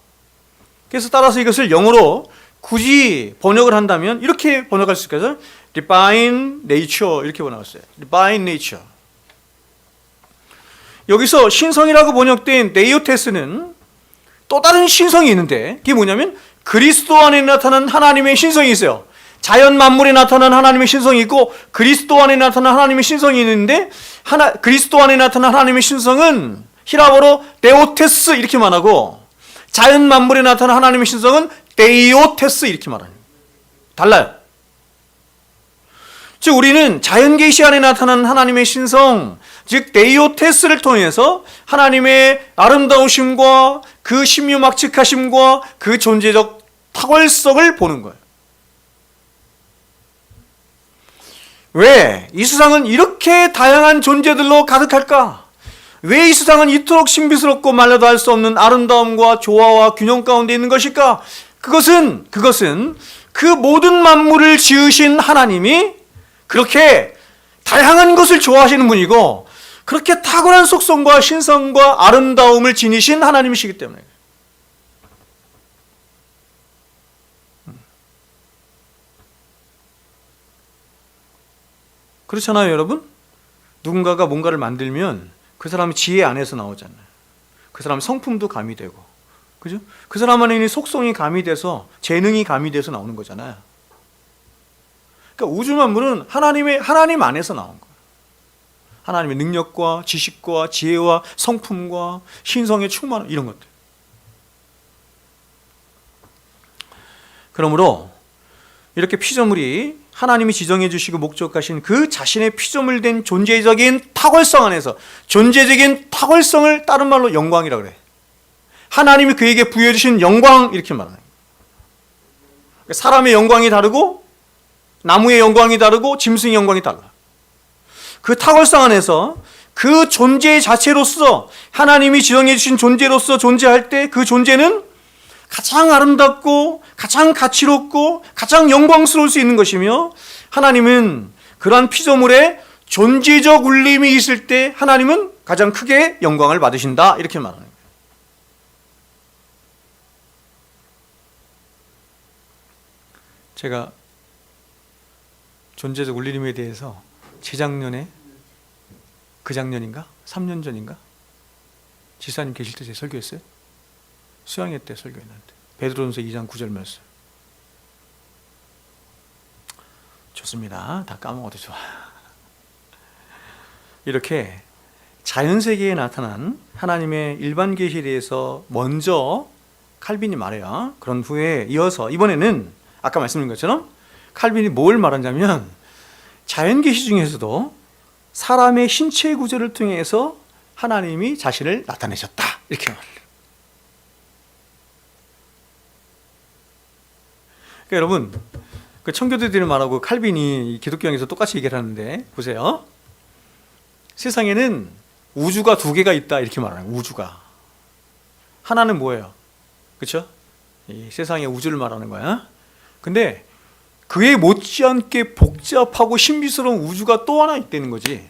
그래서 따라서 이것을 영어로 굳이 번역을 한다면 이렇게 번역할 수 있겠죠? Divine Nature 이렇게 번역했어요. Divine Nature. 여기서 신성이라고 번역된 데이오테스는 또 다른 신성이 있는데 그게 뭐냐면 그리스도 안에 나타난 하나님의 신성이 있어요. 자연 만물에 나타난 하나님의 신성이 있고 그리스도 안에 나타난 하나님의 신성이 있는데 그리스도 안에 나타난 하나님의 신성은 히라보로 데오테스 이렇게 말하고 자연 만물에 나타난 하나님의 신성은 데이오테스 이렇게 말합니다. 달라요. 즉 우리는 자연 계시 안에 나타난 하나님의 신성, 즉 데이오테스를 통해서 하나님의 아름다우심과 그 신묘막측하심과 그 존재적 탁월성을 보는 거예요. 왜 이 세상은 이렇게 다양한 존재들로 가득할까? 왜 이 세상은 이토록 신비스럽고 말려도 할 수 없는 아름다움과 조화와 균형 가운데 있는 것일까? 그것은 그 모든 만물을 지으신 하나님이 그렇게 다양한 것을 좋아하시는 분이고 그렇게 탁월한 속성과 신성과 아름다움을 지니신 하나님이시기 때문에. 그렇잖아요, 여러분? 누군가가 뭔가를 만들면 그 사람의 지혜 안에서 나오잖아요. 그 사람 성품도 가미되고, 그죠? 그 사람 안에 있는 속성이 가미돼서 재능이 가미돼서 나오는 거잖아요. 그러니까 우주 만물은 하나님 안에서 나온 거예요. 하나님의 능력과 지식과 지혜와 성품과 신성의 충만 이런 것들. 그러므로 이렇게 피조물이 하나님이 지정해 주시고 목적하신 그 자신의 피조물된 존재적인 탁월성 안에서 존재적인 탁월성을 다른 말로 영광이라고 그래. 하나님이 그에게 부여해 주신 영광 이렇게 말하는 거예요. 사람의 영광이 다르고 나무의 영광이 다르고 짐승의 영광이 달라. 그 탁월성 안에서 그 존재 자체로서 하나님이 지정해 주신 존재로서 존재할 때 그 존재는 가장 아름답고 가장 가치롭고 가장 영광스러울 수 있는 것이며 하나님은 그러한 피조물에 존재적 울림이 있을 때 하나님은 가장 크게 영광을 받으신다 이렇게 말하는 거예요. 제가 존재적 울림에 대해서 재작년에 그작년인가? 3년 전인가? 지사님 계실 때 제가 설교했어요? 수양회 때 설교했는데 베드로전서 2장 9절 말씀. 좋습니다. 다 까먹어도 좋아. 이렇게 자연세계에 나타난 하나님의 일반 계시에 대해서 먼저 칼빈이 말해요. 그런 후에 이어서 이번에는 아까 말씀드린 것처럼 칼빈이 뭘 말하냐면 자연 계시 중에서도 사람의 신체 구조를 통해서 하나님이 자신을 나타내셨다 이렇게 말해요. 그러니까 여러분, 그 청교도들이 말하고 칼빈이 기독교형에서 똑같이 얘기를 하는데 보세요. 세상에는 우주가 두 개가 있다 이렇게 말하는 거예요. 우주가 하나는 뭐예요? 그렇죠? 이 세상의 우주를 말하는 거야. 근데 그에 못지않게 복잡하고 신비스러운 우주가 또 하나 있다는 거지.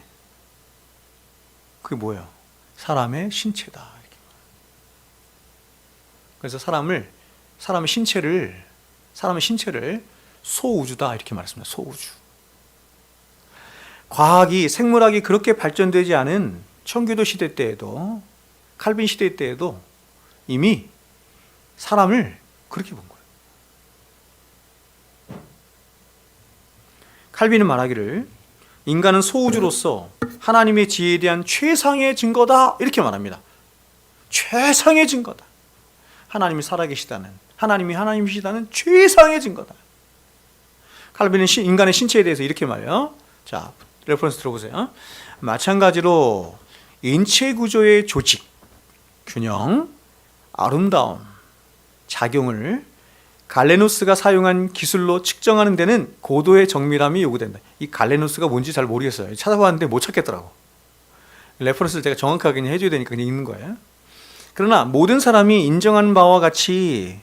그게 뭐예요? 사람의 신체다. 이렇게. 그래서 사람의 신체를 소우주다 이렇게 말했습니다. 소우주. 과학이, 생물학이 그렇게 발전되지 않은 청교도 시대 때에도, 칼빈 시대 때에도 이미 사람을 그렇게 본 거예요. 칼빈은 말하기를 인간은 소우주로서 하나님의 지혜에 대한 최상의 증거다 이렇게 말합니다. 최상의 증거다. 하나님이 살아계시다는, 하나님이 하나님이시다는 최상의 증거다. 칼빈은 인간의 신체에 대해서 이렇게 말해요. 자, 레퍼런스 들어보세요. 마찬가지로 인체 구조의 조직, 균형, 아름다움, 작용을 갈레노스가 사용한 기술로 측정하는 데는 고도의 정밀함이 요구된다. 이 갈레노스가 뭔지 잘 모르겠어요. 찾아봤는데 못 찾겠더라고. 레퍼런스를 제가 정확하게 그냥 해줘야 되니까 그냥 읽는 거예요. 그러나 모든 사람이 인정한 바와 같이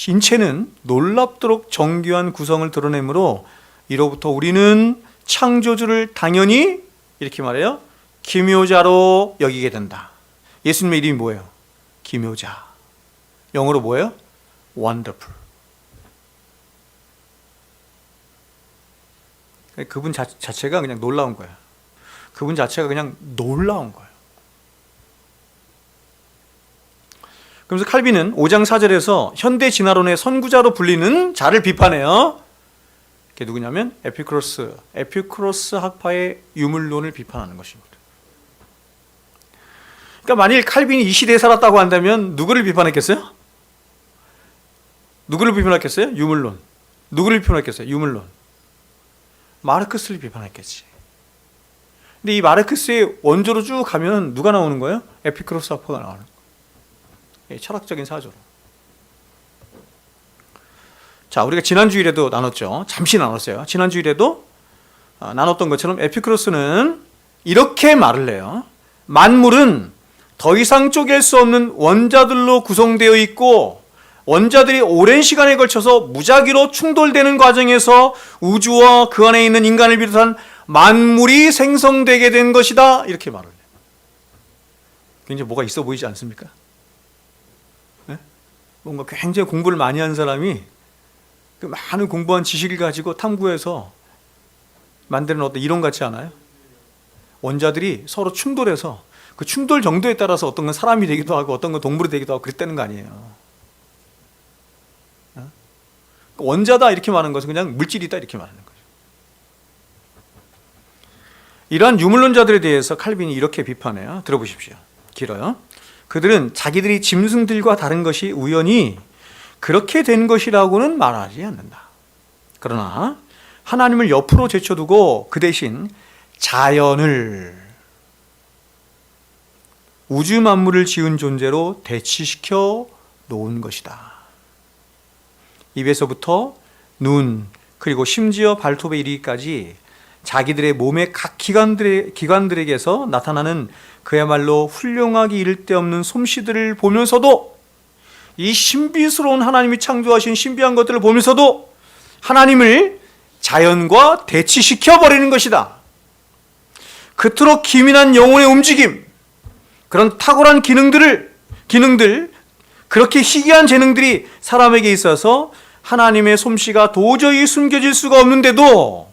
인체는 놀랍도록 정교한 구성을 드러내므로 이로부터 우리는 창조주를 당연히 이렇게 말해요. 기묘자로 여기게 된다. 예수님의 이름이 뭐예요? 기묘자. 영어로 뭐예요? Wonderful. 그분 자체가 그냥 놀라운 거예요. 그분 자체가 그냥 놀라운 거예요. 그러면서 칼빈은 5장 4절에서 현대 진화론의 선구자로 불리는 자를 비판해요. 그게 누구냐면 에피쿠로스 학파의 유물론을 비판하는 것입니다. 그러니까 만일 칼빈이 이 시대에 살았다고 한다면 누구를 비판했겠어요? 누구를 비판했겠어요? 유물론. 누구를 비판했겠어요? 유물론. 마르크스를 비판했겠지. 근데 이 마르크스의 원조로 쭉 가면 누가 나오는 거예요? 에피쿠로스 학파가 나오는 거예요. 철학적인 사조로. 자, 우리가 지난주일에도 나눴죠. 잠시 나눴어요. 지난주일에도 나눴던 것처럼 에피쿠로스는 이렇게 말을 해요. 만물은 더 이상 쪼갤 수 없는 원자들로 구성되어 있고 원자들이 오랜 시간에 걸쳐서 무작위로 충돌되는 과정에서 우주와 그 안에 있는 인간을 비롯한 만물이 생성되게 된 것이다. 이렇게 말을 해요. 굉장히 뭐가 있어 보이지 않습니까? 네? 뭔가 굉장히 공부를 많이 한 사람이 그 많은 공부한 지식을 가지고 탐구해서 만드는 어떤 이론 같지 않아요? 원자들이 서로 충돌해서 그 충돌 정도에 따라서 어떤 건 사람이 되기도 하고 어떤 건 동물이 되기도 하고 그랬다는 거 아니에요. 원자다 이렇게 말하는 것은 그냥 물질이다 이렇게 말하는 거죠. 이러한 유물론자들에 대해서 칼빈이 이렇게 비판해요. 들어보십시오. 길어요. 그들은 자기들이 짐승들과 다른 것이 우연히 그렇게 된 것이라고는 말하지 않는다. 그러나 하나님을 옆으로 제쳐두고 그 대신 자연을 우주 만물을 지은 존재로 대치시켜 놓은 것이다. 입에서부터 눈 그리고 심지어 발톱에 이르기까지 자기들의 몸의 각 기관들에게서 나타나는 그야말로 훌륭하기 이를 데 없는 솜씨들을 보면서도 이 신비스러운 하나님이 창조하신 신비한 것들을 보면서도 하나님을 자연과 대치시켜 버리는 것이다. 그토록 기민한 영혼의 움직임, 그런 탁월한 기능들, 그렇게 희귀한 재능들이 사람에게 있어서 하나님의 솜씨가 도저히 숨겨질 수가 없는데도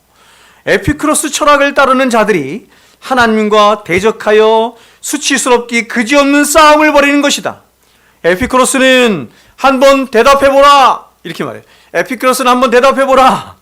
에피쿠로스 철학을 따르는 자들이 하나님과 대적하여 수치스럽기 그지없는 싸움을 벌이는 것이다. 에피쿠로스는 한번 대답해보라 이렇게 말해요. 에피쿠로스는 한번 대답해보라.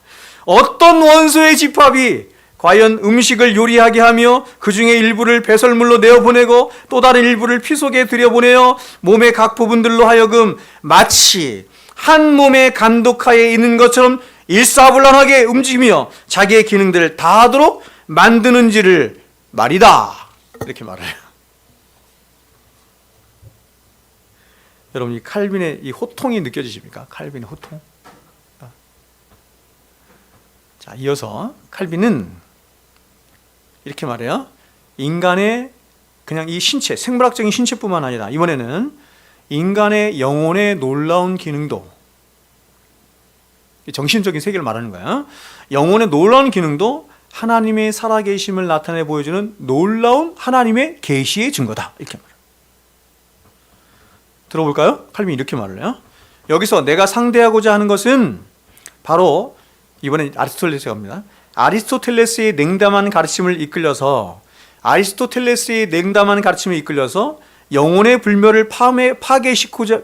어떤 원소의 집합이 과연 음식을 요리하게 하며 그 중에 일부를 배설물로 내어보내고 또 다른 일부를 피 속에 들여보내어 몸의 각 부분들로 하여금 마치 한 몸의 감독하에 있는 것처럼 일사불란하게 움직이며 자기의 기능들을 다하도록 만드는지를 말이다. 이렇게 말해요. 여러분, 이 칼빈의 이 호통이 느껴지십니까? 칼빈의 호통. 자, 이어서 칼빈은 이렇게 말해요. 인간의 그냥 이 신체, 생물학적인 신체뿐만 아니라 이번에는 인간의 영혼의 놀라운 기능도, 정신적인 세계를 말하는 거야. 영혼의 놀라운 기능도 하나님의 살아계심을 나타내 보여주는 놀라운 하나님의 계시의 증거다. 이렇게 말해요. 들어볼까요? 칼빈이 이렇게 말을 해요. 여기서 내가 상대하고자 하는 것은 바로 이번엔 아리스토텔레스가 합니다. 아리스토텔레스의 냉담한 가르침을 이끌려서 영혼의 불멸을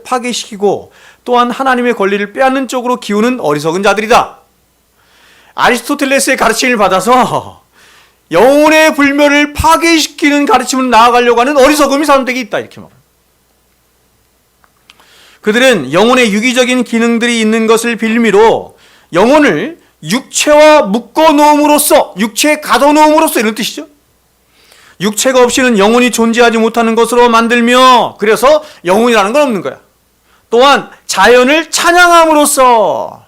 파괴시키고 또한 하나님의 권리를 빼앗는 쪽으로 기우는 어리석은 자들이다. 아리스토텔레스의 가르침을 받아서 영혼의 불멸을 파괴시키는 가르침을 나아가려고 하는 어리석음이 사람들에게 있다, 이렇게 말합니다. 그들은 영혼의 유기적인 기능들이 있는 것을 빌미로 영혼을 육체와 묶어놓음으로써, 육체에 가둬놓음으로써, 이런 뜻이죠. 육체가 없이는 영혼이 존재하지 못하는 것으로 만들며, 그래서 영혼이라는 건 없는 거야. 또한 자연을 찬양함으로써,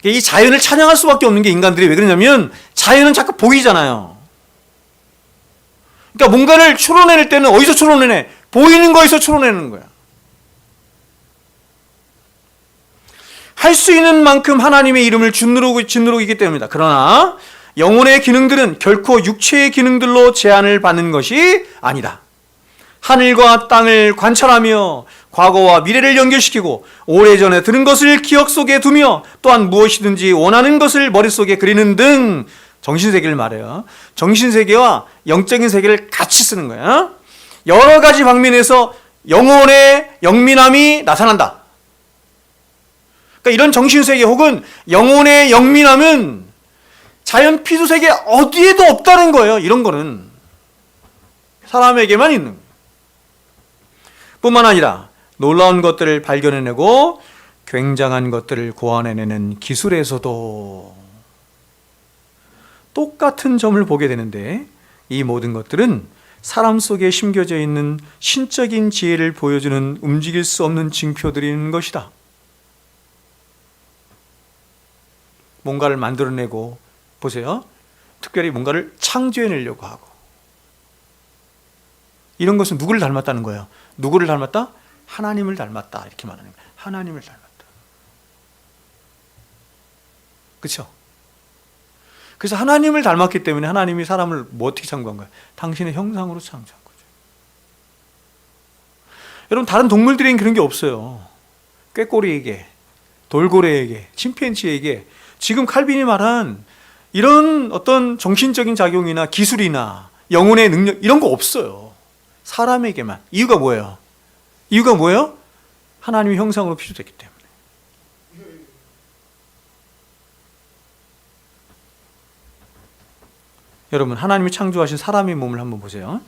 이 자연을 찬양할 수밖에 없는 게 인간들이 왜 그러냐면 자연은 자꾸 보이잖아요. 그러니까 뭔가를 추론해낼 때는 어디서 추론해내? 보이는 거에서 추론해내는 거야. 할 수 있는 만큼 하나님의 이름을 짓누르기 때문이다. 그러나 영혼의 기능들은 결코 육체의 기능들로 제한을 받는 것이 아니다. 하늘과 땅을 관찰하며 과거와 미래를 연결시키고 오래전에 들은 것을 기억 속에 두며 또한 무엇이든지 원하는 것을 머릿속에 그리는 등 정신세계를 말해요. 정신세계와 영적인 세계를 같이 쓰는 거야. 여러 가지 방면에서 영혼의 영민함이 나타난다. 그러니까 이런 정신세계 혹은 영혼의 영민함은 자연 피조세계 어디에도 없다는 거예요. 이런 거는 사람에게만 있는 거예요. 뿐만 아니라 놀라운 것들을 발견해내고 굉장한 것들을 고안해내는 기술에서도 똑같은 점을 보게 되는데, 이 모든 것들은 사람 속에 심겨져 있는 신적인 지혜를 보여주는 움직일 수 없는 징표들인 것이다. 뭔가를 만들어내고, 보세요. 특별히 뭔가를 창조해내려고 하고, 이런 것은 누구를 닮았다는 거예요? 누구를 닮았다? 하나님을 닮았다, 이렇게 말하는 거예요. 하나님을 닮았다. 그렇죠? 그래서 하나님을 닮았기 때문에 하나님이 사람을 뭐 어떻게 창조한 거예요? 당신의 형상으로 창조한 거죠. 여러분, 다른 동물들에겐 그런 게 없어요. 꾀꼬리에게, 돌고래에게, 침팬지에게 지금 칼빈이 말한 이런 어떤 정신적인 작용이나 기술이나 영혼의 능력, 이런 거 없어요. 사람에게만. 이유가 뭐예요? 하나님의 형상으로 피조됐기 때문에. 여러분, 하나님이 창조하신 사람의 몸을 한번 보세요.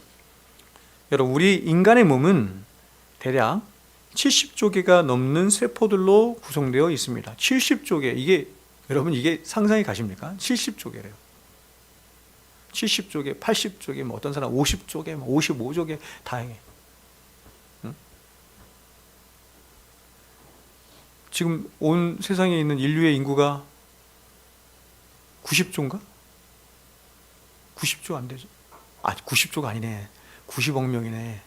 여러분, 우리 인간의 몸은 대략 70조 개가 넘는 세포들로 구성되어 있습니다. 70조 개. 여러분, 이게 상상이 가십니까? 70조 개래요. 70조 개, 80조 개, 어떤 사람 50조 개, 55조 개, 다양해. 응? 지금 온 세상에 있는 인류의 인구가 90조인가? 90조 안 되죠? 90조가 아니네. 90억 명이네.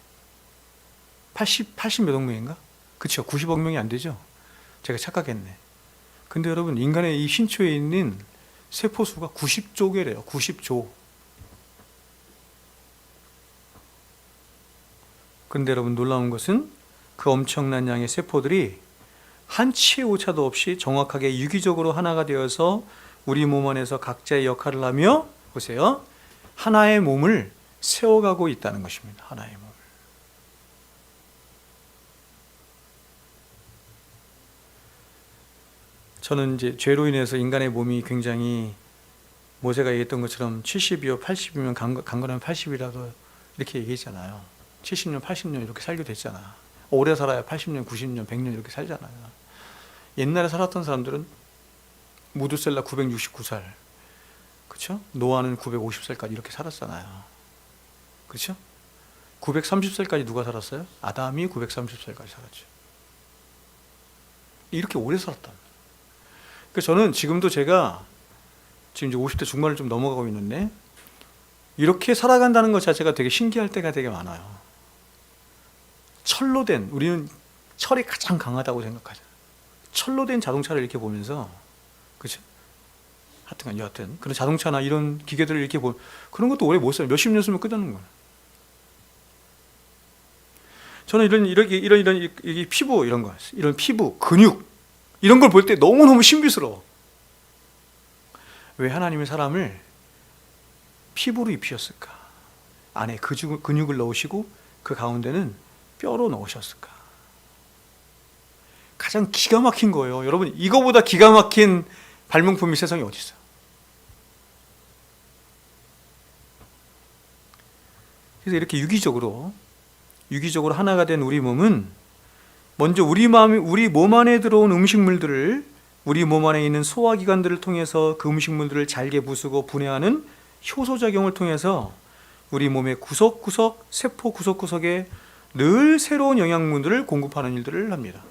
80 몇 억 명인가? 그렇죠. 90억 명이 안 되죠? 제가 착각했네. 근데 여러분, 인간의 이 신초에 있는 세포수가 90조 개래요. 90조. 그런데 여러분, 놀라운 것은 그 엄청난 양의 세포들이 한치의 오차도 없이 정확하게 유기적으로 하나가 되어서 우리 몸 안에서 각자의 역할을 하며, 보세요, 하나의 몸을 세워가고 있다는 것입니다. 하나의 몸. 저는 이제 죄로 인해서 인간의 몸이 굉장히, 모세가 얘기했던 것처럼 70이요 80이면 강건하면 80이라도 이렇게 얘기했잖아요. 70년 80년 이렇게 살게 됐잖아. 오래 살아야 80년 90년 100년 이렇게 살잖아요. 옛날에 살았던 사람들은 무두셀라 969살, 그렇죠? 노아는 950살까지 이렇게 살았잖아요. 그렇죠? 930살까지 누가 살았어요? 아담이 930살까지 살았죠. 이렇게 오래 살았다. 그래서 저는 지금도 제가 지금 이제 50대 중반을 좀 넘어가고 있는데, 이렇게 살아간다는 것 자체가 되게 신기할 때가 되게 많아요. 철로 된, 우리는 철이 가장 강하다고 생각하잖아요. 철로 된 자동차를 이렇게 보면서, 그렇죠? 여하튼 그런 자동차나 이런 기계들을 이렇게 보면 그런 것도 오래 못 써요. 몇십 년 쓰면 끝나는 거예요. 저는 이런 피부, 이런 거, 이런 피부, 근육, 이런 걸 볼 때 너무너무 신비스러워. 왜 하나님의 사람을 피부로 입히셨을까? 안에 근육을 넣으시고 그 가운데는 뼈로 넣으셨을까? 가장 기가 막힌 거예요. 여러분, 이거보다 기가 막힌 발명품이 세상에 어디 있어요? 그래서 이렇게 유기적으로 하나가 된 우리 몸은 먼저 우리 몸 안에 들어온 음식물들을 우리 몸 안에 있는 소화기관들을 통해서 그 음식물들을 잘게 부수고 분해하는 효소작용을 통해서 우리 몸의 구석구석, 세포 구석구석에 늘 새로운 영양분들을 공급하는 일들을 합니다.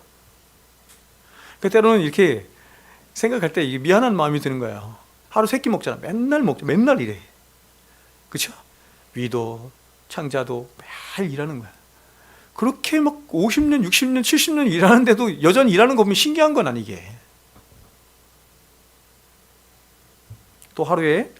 때로는 이렇게 생각할 때 이게 미안한 마음이 드는 거예요. 하루 3끼 먹잖아. 맨날 이래. 그렇죠? 위도, 창자도 매일 일하는 거야. 그렇게 막 50년, 60년, 70년 일하는데도 여전히 일하는 거 보면 신기한 건 아니게. 또 하루에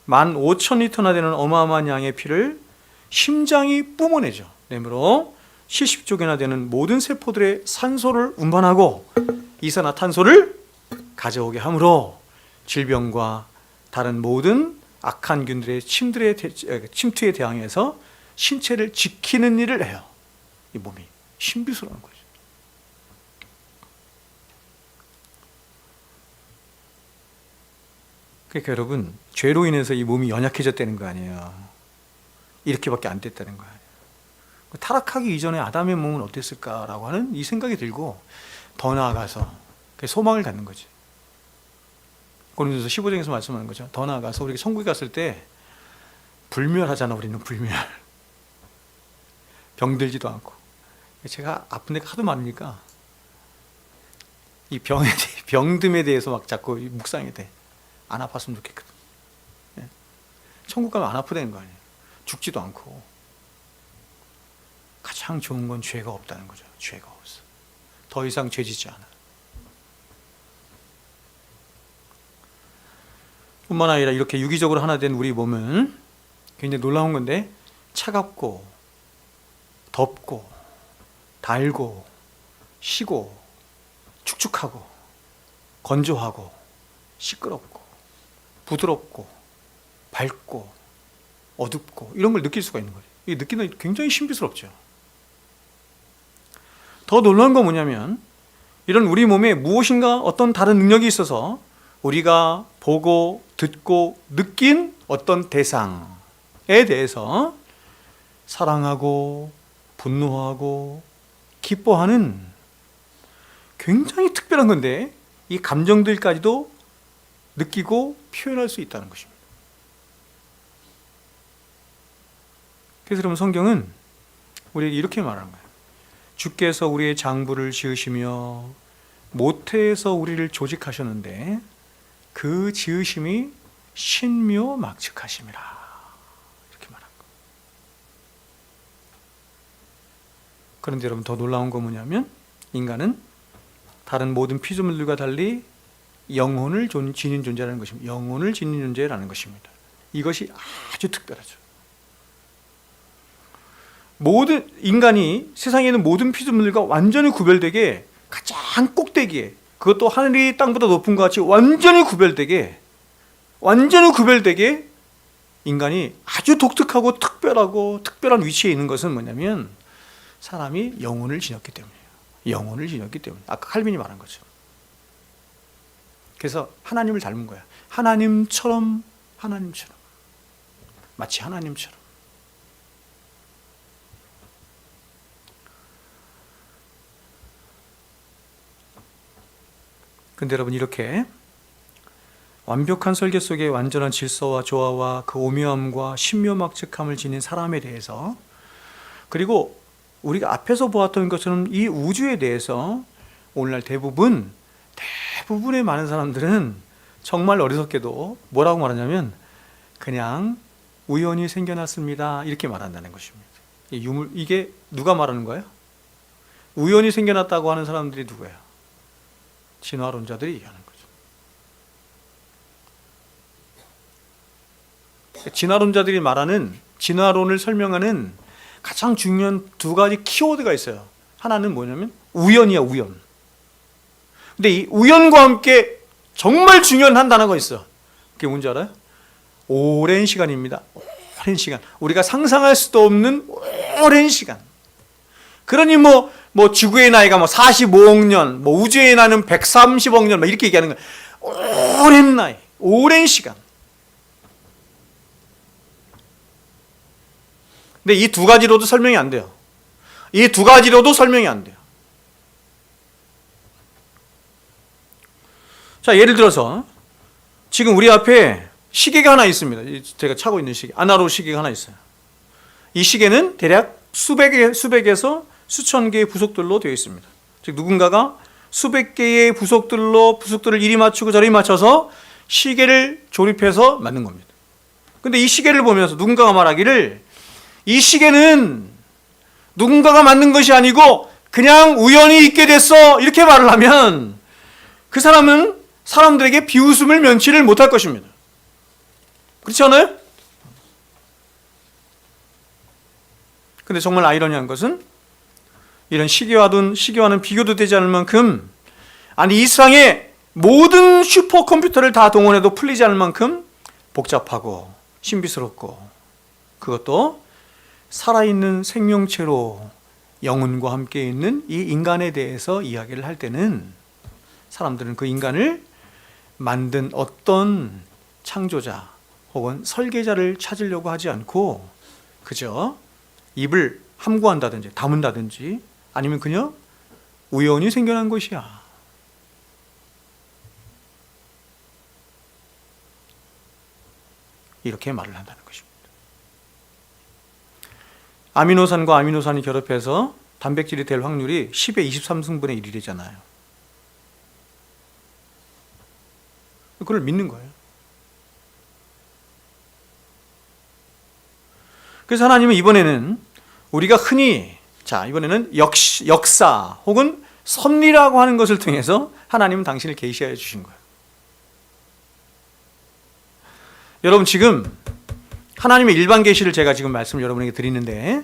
15,000리터나 되는 어마어마한 양의 피를 심장이 뿜어내죠. 내므로 70조 개나 되는 모든 세포들의 산소를 운반하고 이산화탄소를 가져오게 하므로 질병과 다른 모든 악한 균들의 침투에 대항해서 신체를 지키는 일을 해요. 이 몸이 신비스러운 거죠. 그러니까 여러분, 죄로 인해서 이 몸이 연약해졌다는 거 아니에요. 이렇게밖에 안 됐다는 거 아니에요. 타락하기 이전에 아담의 몸은 어땠을까라고 하는 이 생각이 들고 더 나아가서 소망을 갖는 거지. 고린도서 15장에서 말씀하는 거죠. 더 나아가서 우리가 천국에 갔을 때 불멸하잖아. 우리는 불멸. 병들지도 않고. 제가 아픈 데가 하도 많으니까 이 병듦에 대해서 막 자꾸 묵상이 돼. 안 아팠으면 좋겠거든. 천국 가면 안 아프다는 거 아니에요. 죽지도 않고. 가장 좋은 건 죄가 없다는 거죠. 죄가 없어. 더 이상 죄짓지 않아. 뿐만 아니라 이렇게 유기적으로 하나 된 우리 몸은 굉장히 놀라운 건데 차갑고 덥고 달고 시고 축축하고 건조하고 시끄럽고 부드럽고 밝고 어둡고 이런 걸 느낄 수가 있는 거예요. 이게 느끼는 게 굉장히 신비스럽죠. 더 놀라운 건 뭐냐면 이런 우리 몸에 무엇인가 어떤 다른 능력이 있어서 우리가 보고 듣고 느낀 어떤 대상에 대해서 사랑하고 분노하고 기뻐하는 굉장히 특별한 건데 이 감정들까지도 느끼고 표현할 수 있다는 것입니다. 그래서 여러분, 성경은 우리에게 이렇게 말하는 거예요. 주께서 우리의 장부를 지으시며 모태에서 우리를 조직하셨는데 그 지으심이 신묘막측하심이라. 이렇게 말한 거예요. 그런데 여러분, 더 놀라운 건 뭐냐면 인간은 다른 모든 피조물들과 달리 영혼을 지닌 존재라는 것입니다. 영혼을 지닌 존재라는 것입니다. 이것이 아주 특별하죠. 모든 인간이 세상에 있는 모든 피조물들과 완전히 구별되게 가장 꼭대기에, 그것도 하늘이 땅보다 높은 것 같이 완전히 구별되게 인간이 아주 독특하고 특별한 위치에 있는 것은 뭐냐면 사람이 영혼을 지녔기 때문이에요. 영혼을 지녔기 때문에. 아까 칼빈이 말한 거죠. 그래서 하나님을 닮은 거야. 하나님처럼 마치 하나님처럼. 근데 여러분, 이렇게 완벽한 설계 속에 완전한 질서와 조화와 그 오묘함과 신묘막측함을 지닌 사람에 대해서, 그리고 우리가 앞에서 보았던 것처럼 이 우주에 대해서 오늘날 대부분의 많은 사람들은 정말 어리석게도 뭐라고 말하냐면 그냥 우연히 생겨났습니다 이렇게 말한다는 것입니다. 이게 누가 말하는 거예요? 우연히 생겨났다고 하는 사람들이 누구예요? 진화론자들이 얘기하는 거죠. 진화론자들이 말하는, 진화론을 설명하는 가장 중요한 두 가지 키워드가 있어요. 하나는 뭐냐면 우연이야, 우연. 근데 이 우연과 함께 정말 중요한 한 단어가 있어. 그게 뭔지 알아요? 오랜 시간입니다. 오랜 시간. 우리가 상상할 수도 없는 오랜 시간. 그러니 뭐 지구의 나이가 45억 년, 우주의 나이는 130억 년, 이렇게 얘기하는 거예요. 오랜 나이, 오랜 시간. 근데 이 두 가지로도 설명이 안 돼요. 이 두 가지로도 설명이 안 돼요. 자, 예를 들어서 지금 우리 앞에 시계가 하나 있습니다. 제가 차고 있는 시계, 아날로그 시계가 하나 있어요. 이 시계는 대략 수백에서 수천 개의 부속들로 되어 있습니다. 즉 누군가가 수백 개의 부속들을 이리 맞추고 저리 맞춰서 시계를 조립해서 만든 겁니다. 근데 이 시계를 보면서 누군가가 말하기를 이 시계는 누군가가 만든 것이 아니고 그냥 우연히 있게 됐어, 이렇게 말을 하면 그 사람은 사람들에게 비웃음을 면치를 못할 것입니다. 그렇지 않아요? 근데 정말 아이러니한 것은 이런 시계와는 비교도 되지 않을 만큼, 아니 이 세상의 모든 슈퍼컴퓨터를 다 동원해도 풀리지 않을 만큼 복잡하고 신비스럽고, 그것도 살아있는 생명체로 영혼과 함께 있는 이 인간에 대해서 이야기를 할 때는 사람들은 그 인간을 만든 어떤 창조자 혹은 설계자를 찾으려고 하지 않고 그저 입을 함구한다든지 다문다든지 아니면 그냥 우연히 생겨난 것이야, 이렇게 말을 한다는 것입니다. 아미노산과 아미노산이 결합해서 단백질이 될 확률이 10의 23승분의 1이 되잖아요. 그걸 믿는 거예요. 그래서 하나님은 이번에는 우리가 흔히 이번에는 역사 혹은 섭리라고 하는 것을 통해서 하나님은 당신을 계시하여 주신 거예요. 여러분, 지금 하나님의 일반 계시를 제가 지금 말씀을 여러분에게 드리는데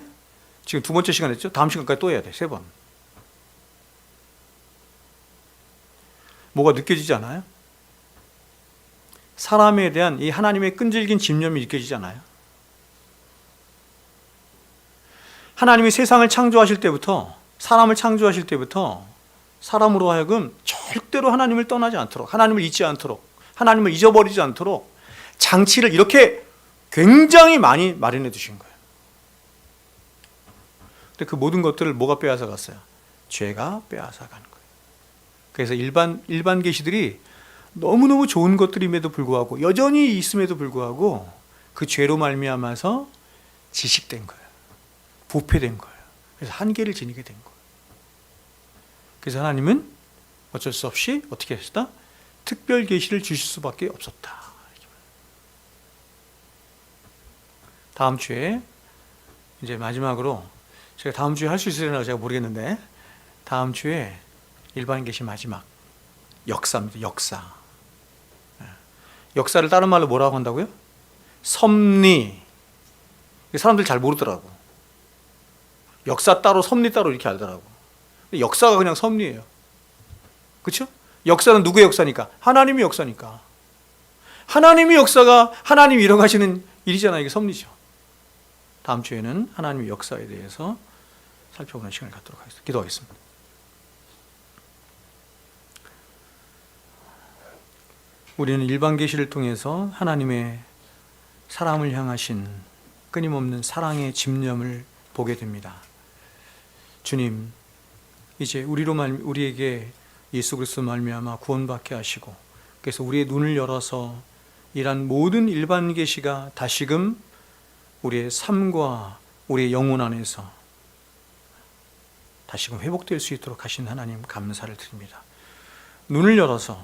지금 두 번째 시간 했죠? 다음 시간까지 또 해야 돼. 3번. 뭐가 느껴지지 않아요? 사람에 대한 이 하나님의 끈질긴 집념이 느껴지지 않아요? 하나님이 세상을 창조하실 때부터, 사람을 창조하실 때부터 사람으로 하여금 절대로 하나님을 떠나지 않도록, 하나님을 잊지 않도록, 하나님을 잊어버리지 않도록 장치를 이렇게 굉장히 많이 마련해 두신 거예요. 근데 그 모든 것들을 뭐가 빼앗아 갔어요? 죄가 빼앗아 간 거예요. 그래서 일반 계시들이 너무너무 좋은 것들임에도 불구하고, 여전히 있음에도 불구하고 그 죄로 말미암아서 지식된 거예요. 부패된 거예요. 그래서 한계를 지니게 된 거예요. 그래서 하나님은 어쩔 수 없이 어떻게 하셨다? 특별 계시를 주실 수밖에 없었다. 다음 주에 이제 마지막으로, 제가 다음 주에 할 수 있으려나 제가 모르겠는데, 다음 주에 일반 계시 마지막 역사입니다. 역사. 역사를 다른 말로 뭐라고 한다고요? 섭리. 사람들 잘 모르더라고. 역사 따로 섭리 따로 이렇게 알더라고. 역사가 그냥 섭리예요. 그렇죠? 역사는 누구의 역사니까? 하나님의 역사니까. 하나님의 역사가 하나님이 이뤄가시는 일이잖아요. 이게 섭리죠. 다음 주에는 하나님의 역사에 대해서 살펴보는 시간을 갖도록 하겠습니다. 기도하겠습니다. 우리는 일반 계시를 통해서 하나님의 사람을 향하신 끊임없는 사랑의 집념을 보게 됩니다. 주님, 이제 우리에게 예수 그리스도 말미암아 구원받게 하시고, 그래서 우리의 눈을 열어서 이런 모든 일반 계시가 다시금 우리의 삶과 우리의 영혼 안에서 다시금 회복될 수 있도록 하신 하나님 감사를 드립니다. 눈을 열어서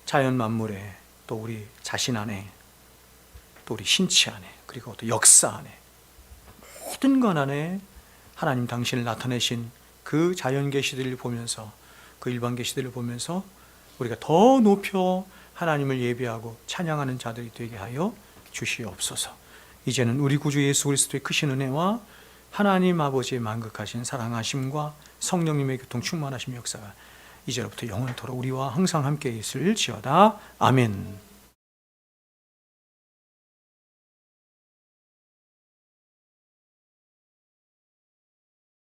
자연 만물에, 또 우리 자신 안에, 또 우리 신체 안에, 그리고 또 역사 안에, 모든 것 안에 하나님 당신을 나타내신 그 자연 계시들을 보면서, 그 일반 계시들을 보면서 우리가 더 높여 하나님을 예배하고 찬양하는 자들이 되게 하여 주시옵소서. 이제는 우리 구주 예수 그리스도의 크신 은혜와 하나님 아버지의 만극하신 사랑하심과 성령님의 교통 충만하심 역사가 이제로부터 영원토록 우리와 항상 함께 있을지어다. 아멘.